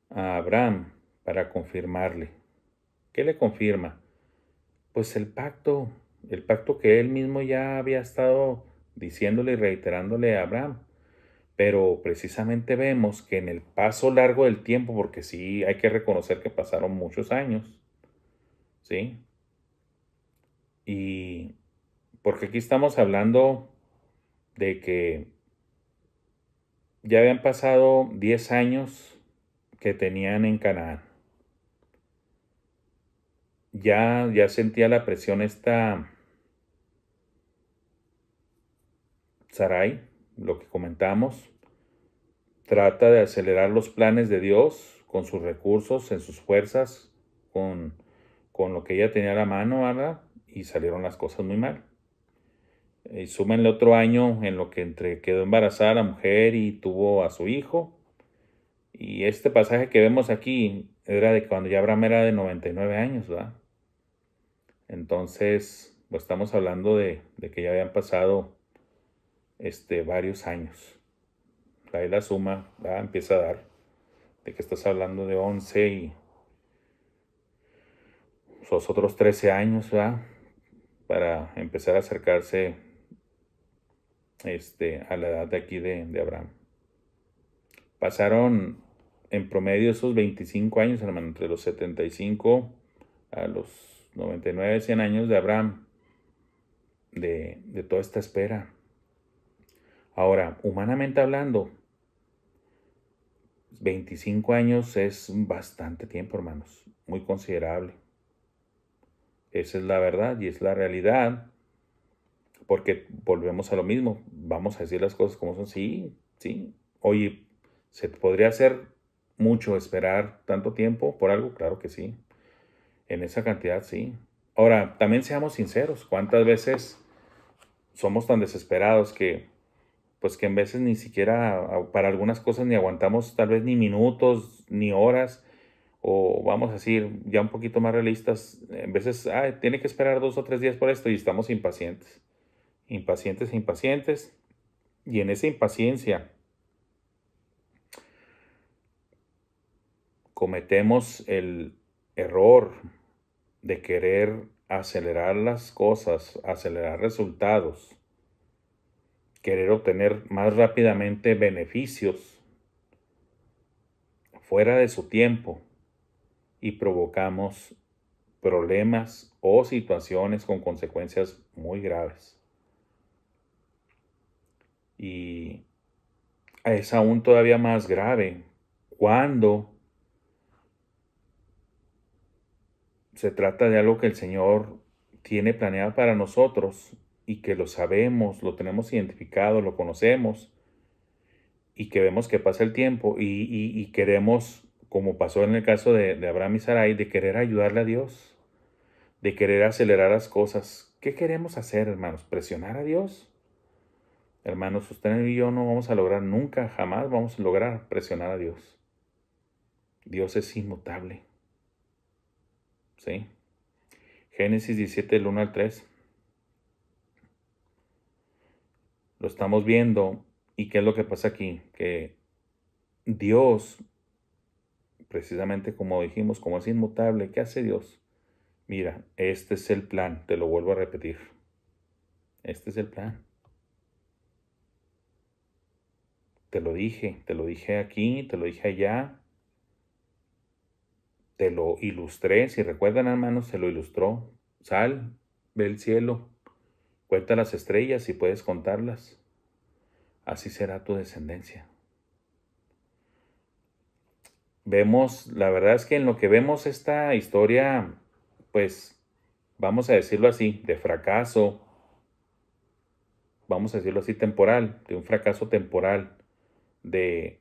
Abraham para confirmarle. ¿Qué le confirma? Pues el pacto que él mismo ya había estado diciéndole y reiterándole a Abraham. Pero precisamente vemos que en el paso largo del tiempo, porque sí hay que reconocer que pasaron muchos años, ¿sí? Y porque aquí estamos hablando de que ya habían pasado 10 años que tenían en Canaán. Ya sentía la presión esta Sarai, lo que comentamos. Trata de acelerar los planes de Dios con sus recursos, en sus fuerzas, con lo que ella tenía a la mano, ¿verdad? Y salieron las cosas muy mal. Y súmenle otro año en lo que quedó embarazada la mujer y tuvo a su hijo. Y este pasaje que vemos aquí era de cuando ya Abraham era de 99 años, ¿verdad? Entonces, pues estamos hablando de que ya habían pasado varios años. ahí la suma, empieza a dar. De que estás hablando de 11 y los otros 13 años, ¿verdad? Para empezar a acercarse a la edad de aquí de Abraham. Pasaron en promedio esos 25 años, hermano, entre los 75 a los 99, 100 años de Abraham, de toda esta espera. Ahora, humanamente hablando, 25 años es bastante tiempo, hermanos, muy considerable. Esa es la verdad y es la realidad, porque volvemos a lo mismo, vamos a decir las cosas como son. Sí, sí. Oye, ¿se podría hacer mucho esperar tanto tiempo por algo? Claro que sí. En esa cantidad, sí. Ahora, también seamos sinceros, ¿cuántas veces somos tan desesperados pues que en veces ni siquiera para algunas cosas ni aguantamos tal vez ni minutos, ni horas, o vamos a decir ya un poquito más realistas, en veces, tiene que esperar 2 o 3 días por esto y estamos impacientes, impacientes, impacientes, y en esa impaciencia cometemos el error de querer acelerar las cosas, acelerar resultados, querer obtener más rápidamente beneficios fuera de su tiempo y provocamos problemas o situaciones con consecuencias muy graves. Y es aún todavía más grave cuando se trata de algo que el Señor tiene planeado para nosotros y que lo sabemos, lo tenemos identificado, lo conocemos y que vemos que pasa el tiempo y queremos, como pasó en el caso de Abraham y Sarai, de querer ayudarle a Dios, de querer acelerar las cosas. ¿Qué queremos hacer, hermanos? ¿Presionar a Dios? Hermanos, usted y yo no vamos a lograr nunca, jamás vamos a lograr presionar a Dios. Dios es inmutable. ¿Sí? Génesis 17, del 1 al 3. Lo estamos viendo. ¿Y qué es lo que pasa aquí? Que Dios, precisamente como dijimos, como es inmutable, ¿qué hace Dios? Mira, este es el plan, te lo vuelvo a repetir. Este es el plan. Te lo dije aquí, te lo dije allá. Te lo ilustré, si recuerdan, hermanos, se lo ilustró. Sal, ve el cielo, cuenta las estrellas si puedes contarlas. Así será tu descendencia. Vemos, la verdad es que en lo que vemos esta historia, pues, vamos a decirlo así, de fracaso, vamos a decirlo así, temporal, de un fracaso temporal de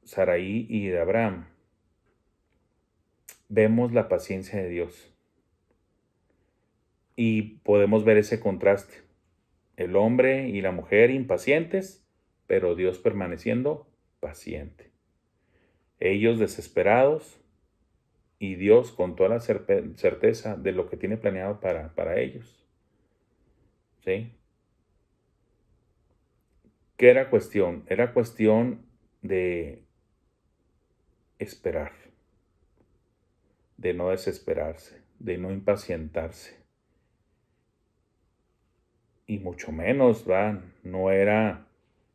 Sarai y de Abraham. Vemos la paciencia de Dios y podemos ver ese contraste. El hombre y la mujer impacientes, pero Dios permaneciendo paciente. Ellos desesperados y Dios con toda la certeza de lo que tiene planeado para ellos. ¿Sí? ¿Qué era cuestión? Era cuestión de esperar, de no desesperarse, de no impacientarse. Y mucho menos, ¿va? No era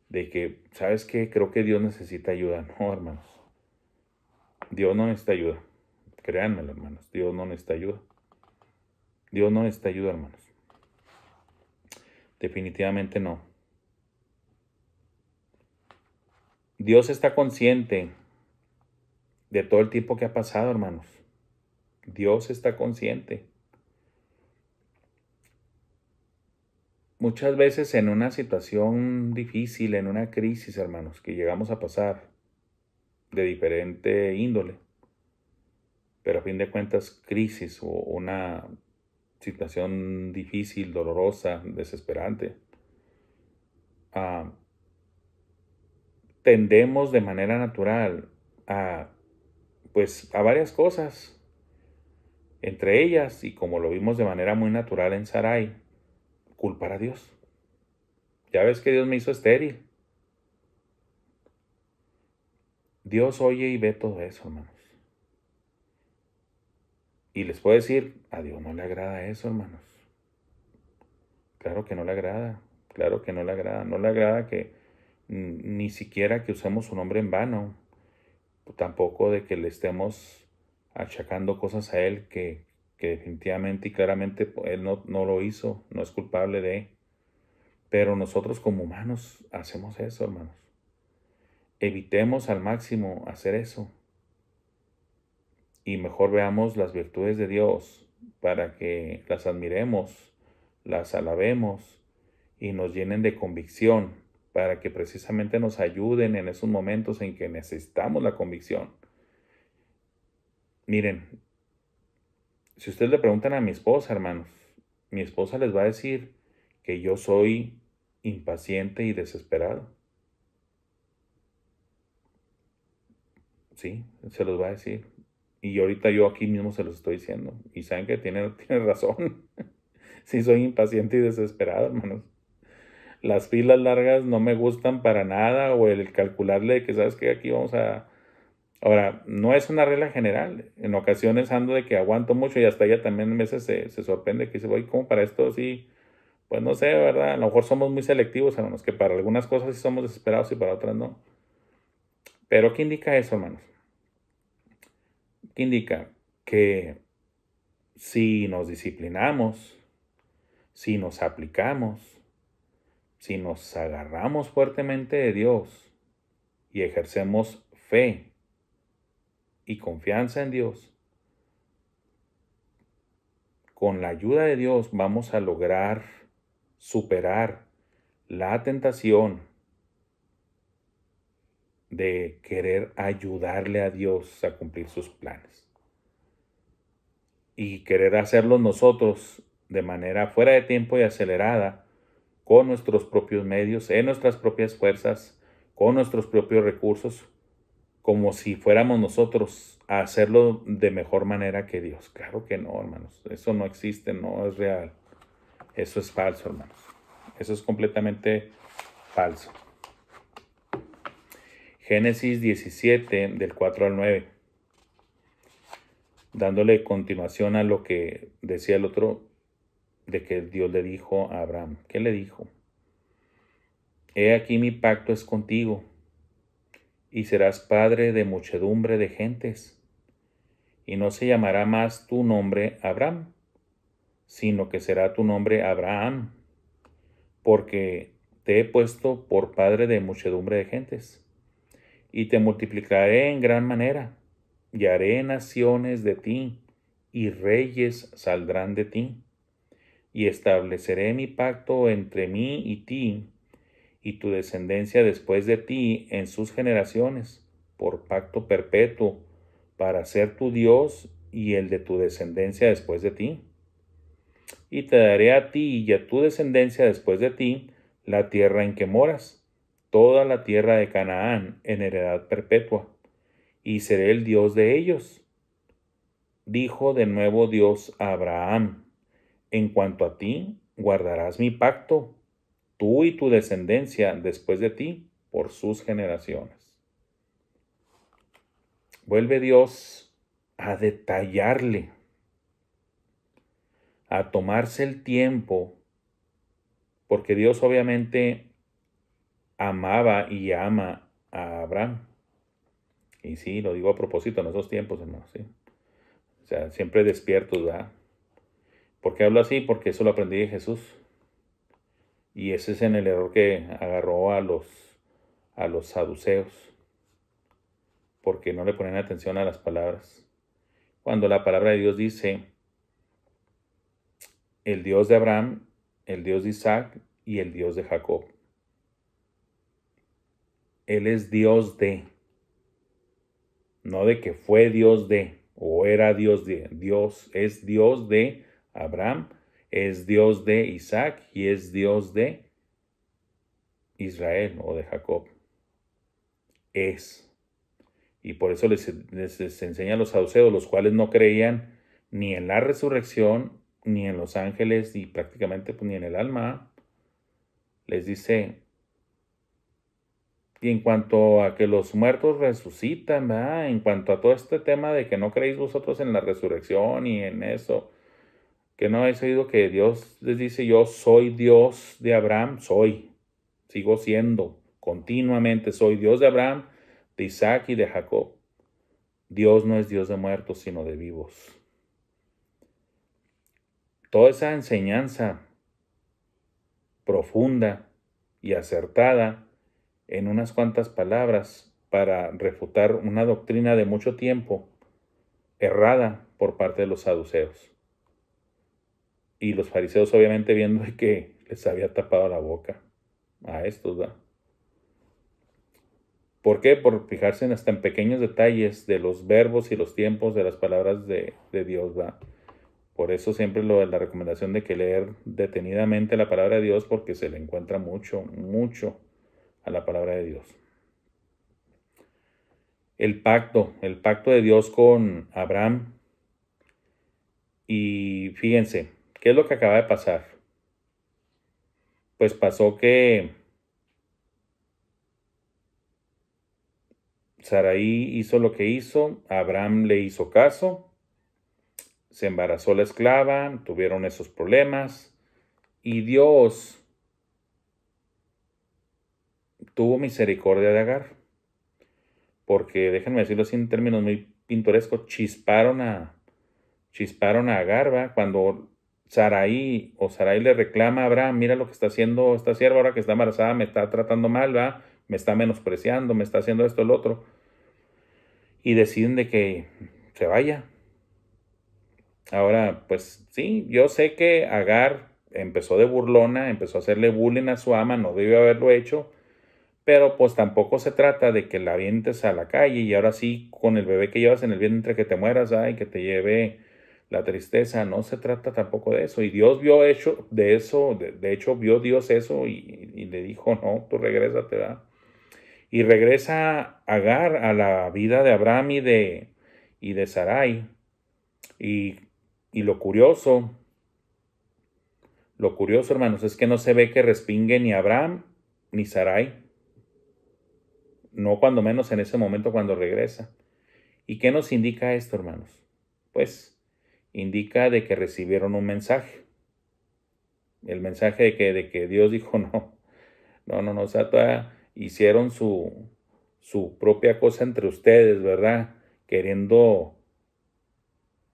de que, ¿sabes qué? Creo que Dios necesita ayuda. No, hermanos. Dios no necesita ayuda. Créanmelo, hermanos. Dios no necesita ayuda. Dios no necesita ayuda, hermanos. Definitivamente no. Dios está consciente de todo el tiempo que ha pasado, hermanos. Dios está consciente. Muchas veces en una situación difícil, en una crisis, hermanos, que llegamos a pasar de diferente índole, pero a fin de cuentas crisis o una situación difícil, dolorosa, desesperante, tendemos de manera natural pues a varias cosas, entre ellas, y como lo vimos de manera muy natural en Sarai, culpar a Dios. Ya ves que Dios me hizo estéril. Dios oye y ve todo eso, hermanos. Y les puedo decir, a Dios no le agrada eso, hermanos. Claro que no le agrada, claro que no le agrada. No le agrada que ni siquiera que usemos su nombre en vano, tampoco de que le estemos achacando cosas a Él que definitivamente y claramente Él no lo hizo, no es culpable de. Pero nosotros como humanos hacemos eso, hermanos. Evitemos al máximo hacer eso. Y mejor veamos las virtudes de Dios para que las admiremos, las alabemos y nos llenen de convicción para que precisamente nos ayuden en esos momentos en que necesitamos la convicción. Miren, si ustedes le preguntan a mi esposa, hermanos, mi esposa les va a decir que yo soy impaciente y desesperado. Sí, se los va a decir. Y ahorita yo aquí mismo se los estoy diciendo. Y saben que tiene razón. Sí, soy impaciente y desesperado, hermanos. Las filas largas no me gustan para nada, o el calcularle que, ¿sabes qué? Aquí vamos a... Ahora, no es una regla general. En ocasiones ando de que aguanto mucho y hasta ella también a veces se sorprende que dice, voy, ¿cómo para esto? Sí, pues no sé, ¿verdad? A lo mejor somos muy selectivos, hermanos, que para algunas cosas sí somos desesperados y para otras no. Pero ¿qué indica eso, hermanos? ¿Qué indica? Que si nos disciplinamos, si nos aplicamos, si nos agarramos fuertemente de Dios y ejercemos fe y confianza en Dios, con la ayuda de Dios vamos a lograr superar la tentación de querer ayudarle a Dios a cumplir sus planes y querer hacerlo nosotros de manera fuera de tiempo y acelerada, con nuestros propios medios, en nuestras propias fuerzas, con nuestros propios recursos, como si fuéramos nosotros a hacerlo de mejor manera que Dios. Claro que no, hermanos. Eso no existe, no es real. Eso es falso, hermanos. Eso es completamente falso. Génesis 17, del 4 al 9. Dándole continuación a lo que decía el otro, de que Dios le dijo a Abraham. ¿Qué le dijo? He aquí mi pacto es contigo, y serás padre de muchedumbre de gentes, y no se llamará más tu nombre Abraham, sino que será tu nombre Abraham, porque te he puesto por padre de muchedumbre de gentes, y te multiplicaré en gran manera, y haré naciones de ti, y reyes saldrán de ti, y estableceré mi pacto entre mí y ti, y tu descendencia después de ti en sus generaciones, por pacto perpetuo, para ser tu Dios y el de tu descendencia después de ti. Y te daré a ti y a tu descendencia después de ti la tierra en que moras, toda la tierra de Canaán en heredad perpetua, y seré el Dios de ellos. Dijo de nuevo Dios a Abraham: en cuanto a ti, guardarás mi pacto, tú y tu descendencia después de ti, por sus generaciones. Vuelve Dios a detallarle, a tomarse el tiempo, porque Dios obviamente amaba y ama a Abraham. Y sí, lo digo a propósito en esos tiempos, hermanos, sí. O sea, siempre despiertos, ¿verdad? ¿Por qué hablo así? Porque eso lo aprendí de Jesús. Y ese es en el error que agarró a los saduceos, porque no le ponen atención a las palabras. Cuando la palabra de Dios dice, el Dios de Abraham, el Dios de Isaac y el Dios de Jacob. Él es Dios de, no de que fue Dios de, o era Dios de. Dios es Dios de Abraham, es Dios de Isaac y es Dios de Israel o de Jacob. Es. Y por eso les enseña a los saduceos, los cuales no creían ni en la resurrección, ni en los ángeles, y prácticamente pues, ni en el alma. Les dice Y en cuanto a que los muertos resucitan, ¿verdad? En cuanto a todo este tema de que no creéis vosotros en la resurrección y en eso, que no habéis oído que Dios les dice, yo soy Dios de Abraham, sigo siendo, continuamente soy Dios de Abraham, de Isaac y de Jacob. Dios no es Dios de muertos, sino de vivos. Toda esa enseñanza profunda y acertada en unas cuantas palabras para refutar una doctrina de mucho tiempo errada por parte de los saduceos. Y los fariseos obviamente viendo que les había tapado la boca a estos, ¿verdad? ¿Por qué? Por fijarse hasta en pequeños detalles de los verbos y los tiempos de las palabras de Dios, ¿verdad? Por eso siempre la recomendación de que leer detenidamente la palabra de Dios, porque se le encuentra mucho, mucho a la palabra de Dios. El pacto de Dios con Abraham. Y fíjense, ¿qué es lo que acaba de pasar? Pues pasó que Saraí hizo lo que hizo, Abraham le hizo caso, se embarazó la esclava, tuvieron esos problemas y Dios tuvo misericordia de Agar, porque déjenme decirlo así en términos muy pintorescos, chisparon a Agar, ¿va? Cuando Sarai le reclama a Abraham, mira lo que está haciendo esta sierva ahora que está embarazada, me está tratando mal, ¿va? Me está menospreciando, me está haciendo esto, lo otro. Y deciden de que se vaya. Ahora, pues sí, yo sé que Agar empezó de burlona, empezó a hacerle bullying a su ama, no debió haberlo hecho, pero pues tampoco se trata de que la avientes a la calle y ahora sí, con el bebé que llevas en el vientre que te mueras, ay, que te lleve la tristeza, no se trata tampoco de eso. Y Dios vio hecho de eso, de hecho vio Dios eso y le dijo, no, tú regrésate, ¿verdad? Y regresa Agar a la vida de Abraham y de Sarai. Y, y lo curioso, hermanos, es que no se ve que respingue ni Abraham ni Sarai. No cuando menos en ese momento cuando regresa. ¿Y qué nos indica esto, hermanos? Pues indica de que recibieron un mensaje. El mensaje de que Dios dijo no, o sea, todavía hicieron su propia cosa entre ustedes, ¿verdad? Queriendo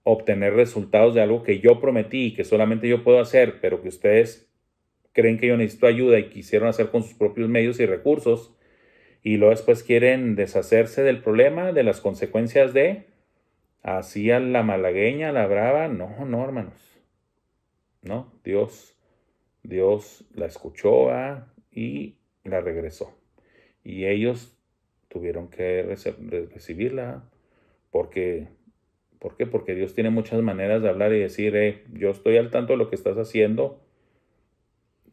obtener resultados de algo que yo prometí y que solamente yo puedo hacer, pero que ustedes creen que yo necesito ayuda y quisieron hacer con sus propios medios y recursos, y luego después quieren deshacerse del problema, de las consecuencias así a la malagueña, a la brava. No, hermanos. No, Dios la escuchó y la regresó. Y ellos tuvieron que recibirla. ¿Por qué? Porque Dios tiene muchas maneras de hablar y decir, yo estoy al tanto de lo que estás haciendo,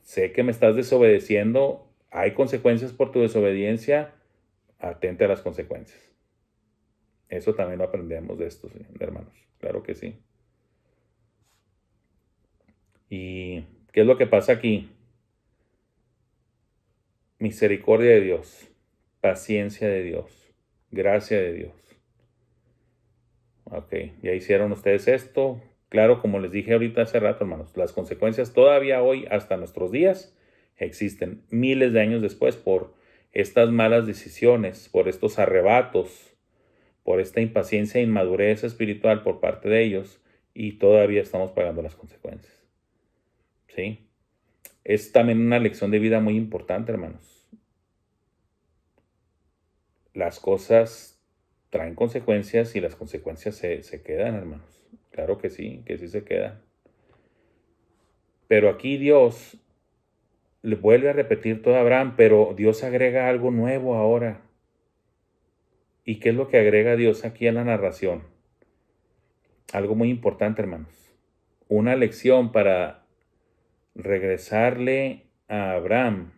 sé que me estás desobedeciendo, hay consecuencias por tu desobediencia, atente a las consecuencias. Eso también lo aprendemos de estos, hermanos. Claro que sí. ¿Y qué es lo que pasa aquí? Misericordia de Dios, paciencia de Dios, gracia de Dios. Ok, ya hicieron ustedes esto. Claro, como les dije ahorita hace rato, hermanos, las consecuencias todavía hoy, hasta nuestros días, existen miles de años después por estas malas decisiones, por estos arrebatos, por esta impaciencia e inmadurez espiritual por parte de ellos, y todavía estamos pagando las consecuencias. ¿Sí? Es también una lección de vida muy importante, hermanos. Las cosas traen consecuencias y las consecuencias se quedan, hermanos. Claro que sí se quedan. Pero aquí Dios le vuelve a repetir todo a Abraham, pero Dios agrega algo nuevo ahora. ¿Y qué es lo que agrega Dios aquí en la narración? Algo muy importante, hermanos. Una lección para regresarle a Abraham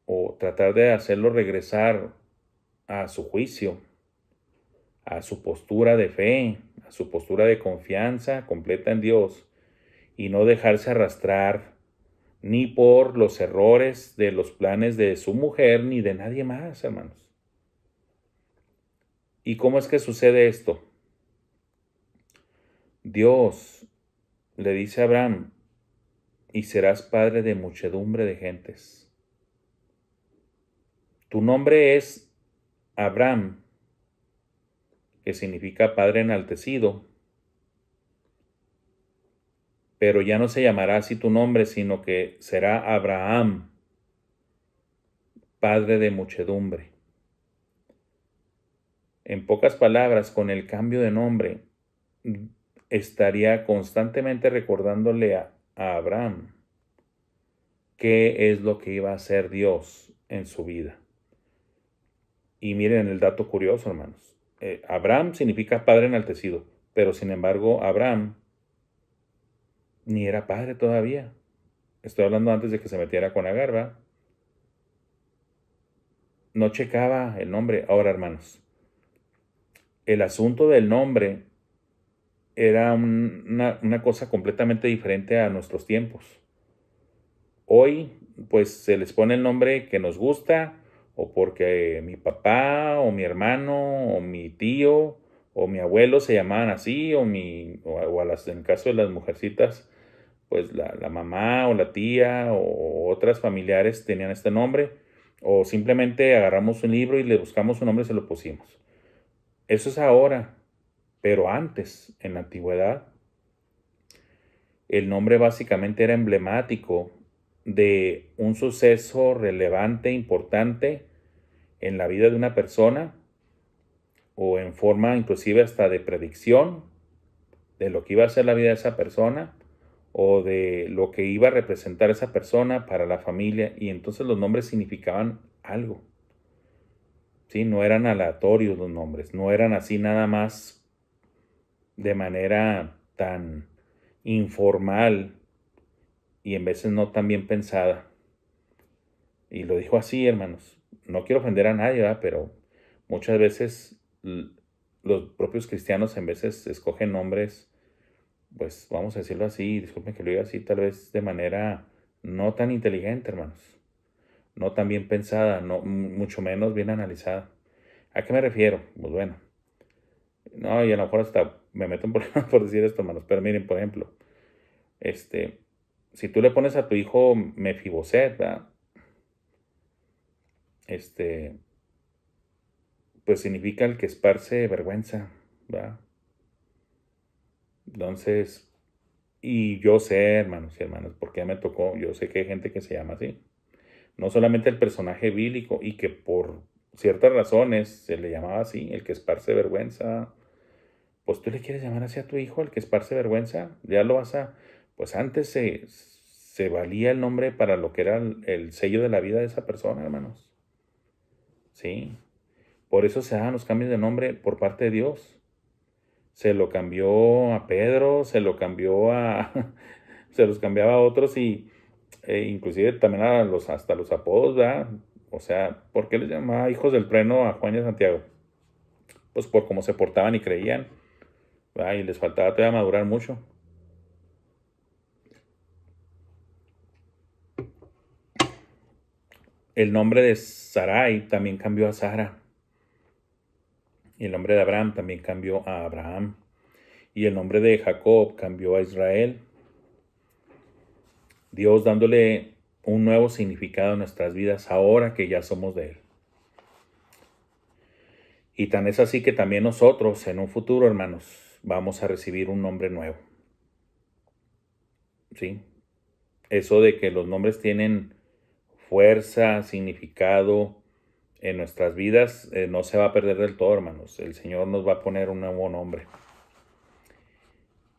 o tratar de hacerlo regresar a su juicio, a su postura de fe, a su postura de confianza completa en Dios y no dejarse arrastrar, ni por los errores de los planes de su mujer, ni de nadie más, hermanos. ¿Y cómo es que sucede esto? Dios le dice a Abraham, y serás padre de muchedumbre de gentes. Tu nombre es Abraham, que significa padre enaltecido, pero ya no se llamará así tu nombre, sino que será Abraham, padre de muchedumbre. En pocas palabras, con el cambio de nombre, estaría constantemente recordándole a Abraham qué es lo que iba a hacer Dios en su vida. Y miren el dato curioso, hermanos. Abraham significa padre enaltecido, pero sin embargo, Abraham ni era padre todavía. Estoy hablando antes de que se metiera con Agar, ¿verdad? No checaba el nombre. Ahora, hermanos, el asunto del nombre era una cosa completamente diferente a nuestros tiempos. Hoy, pues se les pone el nombre que nos gusta, o porque mi papá, o mi hermano, o mi tío, o mi abuelo se llamaban así, en el caso de las mujercitas, pues la mamá o la tía o otras familiares tenían este nombre, o simplemente agarramos un libro y le buscamos un nombre y se lo pusimos. Eso es ahora, pero antes, en la antigüedad, el nombre básicamente era emblemático de un suceso relevante, importante en la vida de una persona, o en forma inclusive hasta de predicción de lo que iba a ser la vida de esa persona, o de lo que iba a representar esa persona para la familia, y entonces los nombres significaban algo. ¿Sí? No eran aleatorios los nombres, no eran así nada más de manera tan informal y en veces no tan bien pensada. Y lo dijo así, hermanos. No quiero ofender a nadie, ¿verdad? Pero muchas veces los propios cristianos en veces escogen nombres, pues vamos a decirlo así, disculpen que lo diga así, tal vez de manera no tan inteligente, hermanos. No tan bien pensada, no, mucho menos bien analizada. ¿A qué me refiero? Pues bueno, no, y a lo mejor hasta me meto en problemas por decir esto, hermanos, pero miren, por ejemplo, si tú le pones a tu hijo Mefiboset, ¿verdad? Pues significa el que esparce vergüenza, ¿verdad? Entonces, y yo sé, hermanos y hermanas, porque ya me tocó, yo sé que hay gente que se llama así. No solamente el personaje bíblico, y que por ciertas razones se le llamaba así, el que esparce vergüenza. Pues tú le quieres llamar así a tu hijo, el que esparce vergüenza, ya lo vas a... Pues antes se valía el nombre para lo que era el sello de la vida de esa persona, hermanos. Sí. Por eso se dan los cambios de nombre por parte de Dios. Se lo cambió a Pedro, se lo cambió a... se los cambiaba a otros y inclusive también hasta los apodos, ¿verdad? O sea, ¿por qué les llamaba hijos del trueno a Juan y a Santiago? Pues por cómo se portaban y creían, ¿verdad? Y les faltaba todavía madurar mucho. El nombre de Sarai también cambió a Sara. Y el nombre de Abraham también cambió a Abraham. Y el nombre de Jacob cambió a Israel. Dios dándole un nuevo significado a nuestras vidas ahora que ya somos de Él. Y tan es así que también nosotros en un futuro, hermanos, vamos a recibir un nombre nuevo. ¿Sí? Eso de que los nombres tienen fuerza, significado en nuestras vidas, no se va a perder del todo, hermanos. El Señor nos va a poner un nuevo nombre.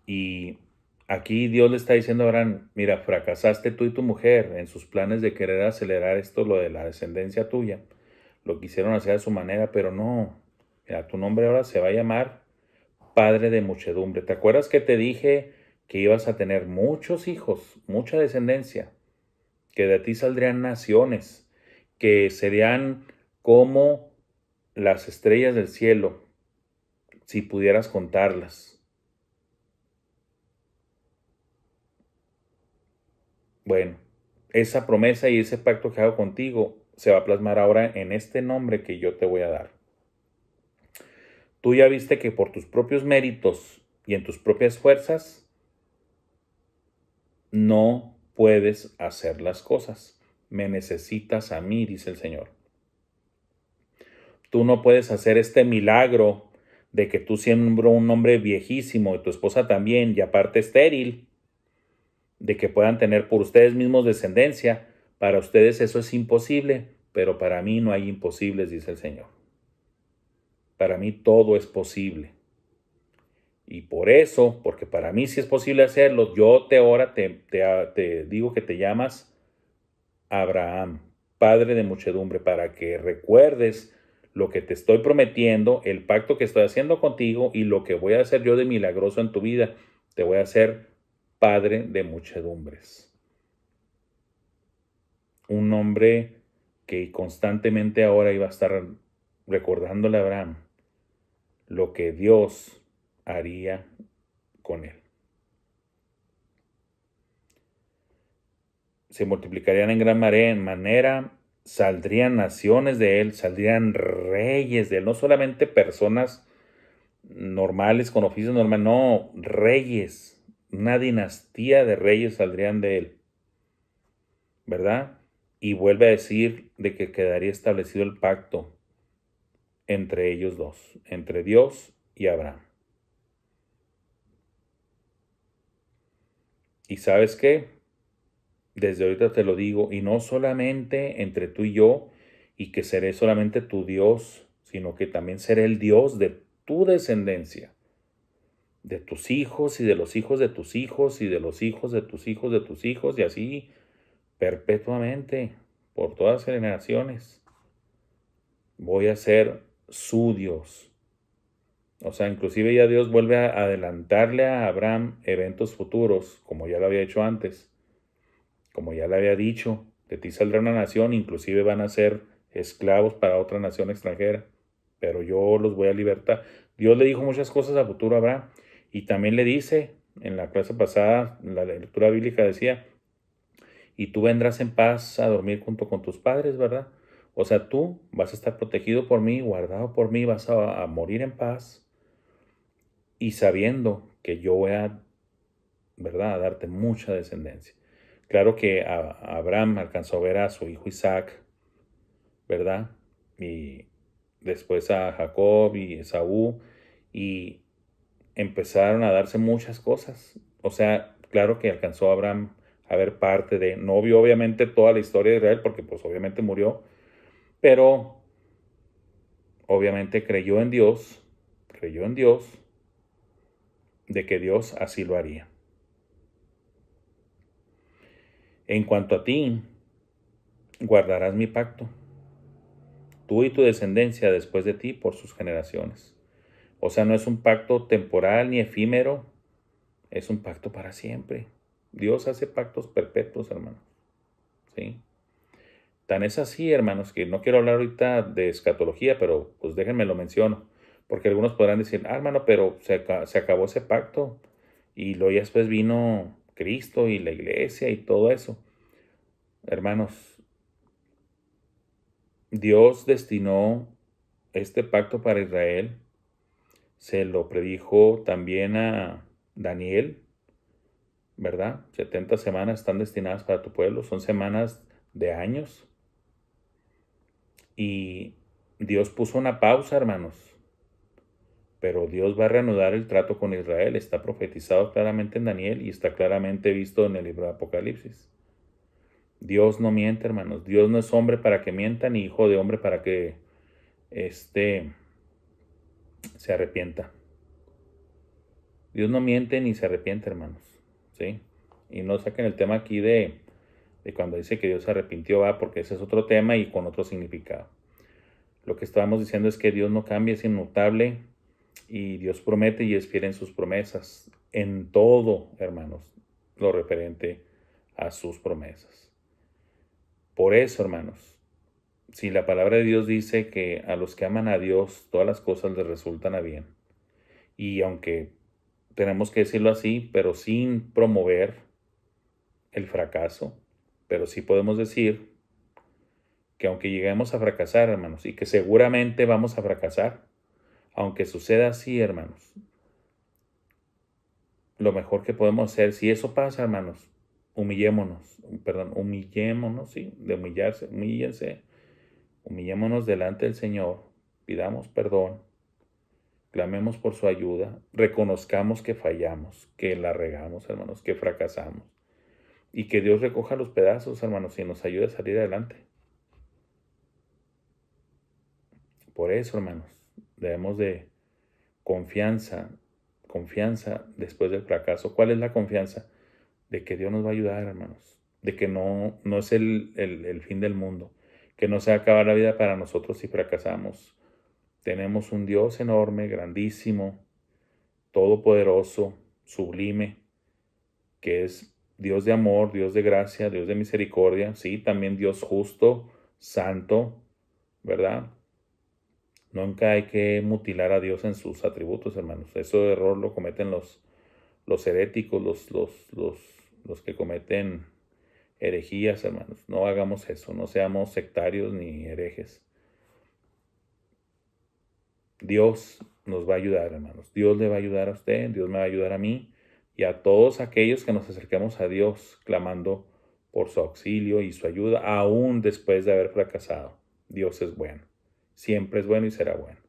Y aquí Dios le está diciendo a Abraham, mira, fracasaste tú y tu mujer en sus planes de querer acelerar esto, lo de la descendencia tuya. Lo quisieron hacer a su manera, pero no. Mira, tu nombre ahora se va a llamar Padre de Muchedumbre. ¿Te acuerdas que te dije que ibas a tener muchos hijos, mucha descendencia? Que de ti saldrían naciones, que serían como las estrellas del cielo, si pudieras contarlas. Bueno, esa promesa y ese pacto que hago contigo se va a plasmar ahora en este nombre que yo te voy a dar. Tú ya viste que por tus propios méritos y en tus propias fuerzas no puedes hacer las cosas. Me necesitas a mí, dice el Señor. Tú no puedes hacer este milagro de que tú siendo un hombre viejísimo y tu esposa también, y aparte estéril, de que puedan tener por ustedes mismos descendencia. Para ustedes eso es imposible, pero para mí no hay imposibles, dice el Señor. Para mí todo es posible. Y por eso, porque para mí sí es posible hacerlo, yo ahora te digo que te llamas Abraham, padre de muchedumbre, para que recuerdes lo que te estoy prometiendo, el pacto que estoy haciendo contigo y lo que voy a hacer yo de milagroso en tu vida. Te voy a hacer padre de muchedumbres. Un hombre que constantemente ahora iba a estar recordándole a Abraham lo que Dios haría con él. Se multiplicarían en gran manera, saldrían naciones de él, saldrían reyes de él, no solamente personas normales con oficios normales, no, reyes, una dinastía de reyes saldrían de él, ¿verdad? Y vuelve a decir de que quedaría establecido el pacto entre ellos dos, entre Dios y Abraham. ¿Y sabes qué? Desde ahorita te lo digo, y no solamente entre tú y yo, y que seré solamente tu Dios, sino que también seré el Dios de tu descendencia, de tus hijos y de los hijos de tus hijos y de los hijos de tus hijos de tus hijos, y así perpetuamente, por todas las generaciones. Voy a ser su Dios. O sea, inclusive ya Dios vuelve a adelantarle a Abraham eventos futuros, como ya lo había hecho antes. Como ya le había dicho, de ti saldrá una nación, inclusive van a ser esclavos para otra nación extranjera, pero yo los voy a libertar. Dios le dijo muchas cosas a futuro a Abraham y también le dice, en la clase pasada, la lectura bíblica decía, y tú vendrás en paz a dormir junto con tus padres, ¿verdad? O sea, tú vas a estar protegido por mí, guardado por mí, vas a morir en paz y sabiendo que yo voy a, ¿verdad?, a darte mucha descendencia. Claro que Abraham alcanzó a ver a su hijo Isaac, ¿verdad? Y después a Jacob y Esaú, y empezaron a darse muchas cosas. O sea, claro que alcanzó a Abraham a ver parte de, no vio obviamente toda la historia de Israel, porque pues obviamente murió, pero obviamente creyó en Dios, de que Dios así lo haría. En cuanto a ti, guardarás mi pacto, tú y tu descendencia después de ti por sus generaciones. O sea, no es un pacto temporal ni efímero, es un pacto para siempre. Dios hace pactos perpetuos, hermanos. ¿Sí? Tan es así, hermanos, que no quiero hablar ahorita de escatología, pero pues déjenme lo menciono. Porque algunos podrán decir, hermano, pero se acabó ese pacto. Y luego ya después vino Cristo y la iglesia y todo eso. Hermanos, Dios destinó este pacto para Israel. Se lo predijo también a Daniel, ¿verdad? 70 semanas están destinadas para tu pueblo, son semanas de años. Y Dios puso una pausa, hermanos. Pero Dios va a reanudar el trato con Israel. Está profetizado claramente en Daniel y está claramente visto en el libro de Apocalipsis. Dios no miente, hermanos. Dios no es hombre para que mienta, ni hijo de hombre para que se arrepienta. Dios no miente ni se arrepiente, hermanos. ¿Sí? Y no saquen el tema aquí de cuando dice que Dios se arrepintió, va, porque ese es otro tema y con otro significado. Lo que estábamos diciendo es que Dios no cambia, es inmutable y Dios promete y es fiel en sus promesas. En todo, hermanos, lo referente a sus promesas. Por eso, hermanos, si la palabra de Dios dice que a los que aman a Dios todas las cosas les resultan a bien, y aunque tenemos que decirlo así, pero sin promover el fracaso, Pero sí podemos decir que aunque lleguemos a fracasar, hermanos, y que seguramente vamos a fracasar, aunque suceda así, hermanos, lo mejor que podemos hacer, si eso pasa, hermanos, humillémonos, sí, de humillarse, humillémonos delante del Señor, pidamos perdón, clamemos por su ayuda, reconozcamos que fallamos, que la regamos, hermanos, que fracasamos, y que Dios recoja los pedazos, hermanos, y nos ayude a salir adelante. Por eso, hermanos, debemos de confianza después del fracaso. ¿Cuál es la confianza? De que Dios nos va a ayudar, hermanos. De que no es el fin del mundo. Que no se va a acabar la vida para nosotros si fracasamos. Tenemos un Dios enorme, grandísimo, todopoderoso, sublime, que es Dios de amor, Dios de gracia, Dios de misericordia. Sí, también Dios justo, santo, ¿verdad? Nunca hay que mutilar a Dios en sus atributos, hermanos. Eso error lo cometen los heréticos, los que cometen herejías, hermanos. No hagamos eso, no seamos sectarios ni herejes. Dios nos va a ayudar, hermanos. Dios le va a ayudar a usted, Dios me va a ayudar a mí y a todos aquellos que nos acerquemos a Dios clamando por su auxilio y su ayuda, aún después de haber fracasado. Dios es bueno. Siempre es bueno y será bueno.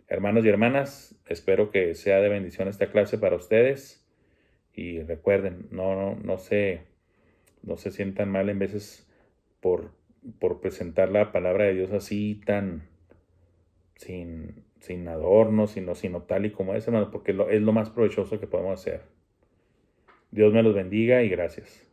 Hermanos y hermanas, espero que sea de bendición esta clase para ustedes. Y recuerden, no se sientan mal en veces por presentar la palabra de Dios así tan sin adornos, sino tal y como es, hermano, porque es lo más provechoso que podemos hacer. Dios me los bendiga y gracias.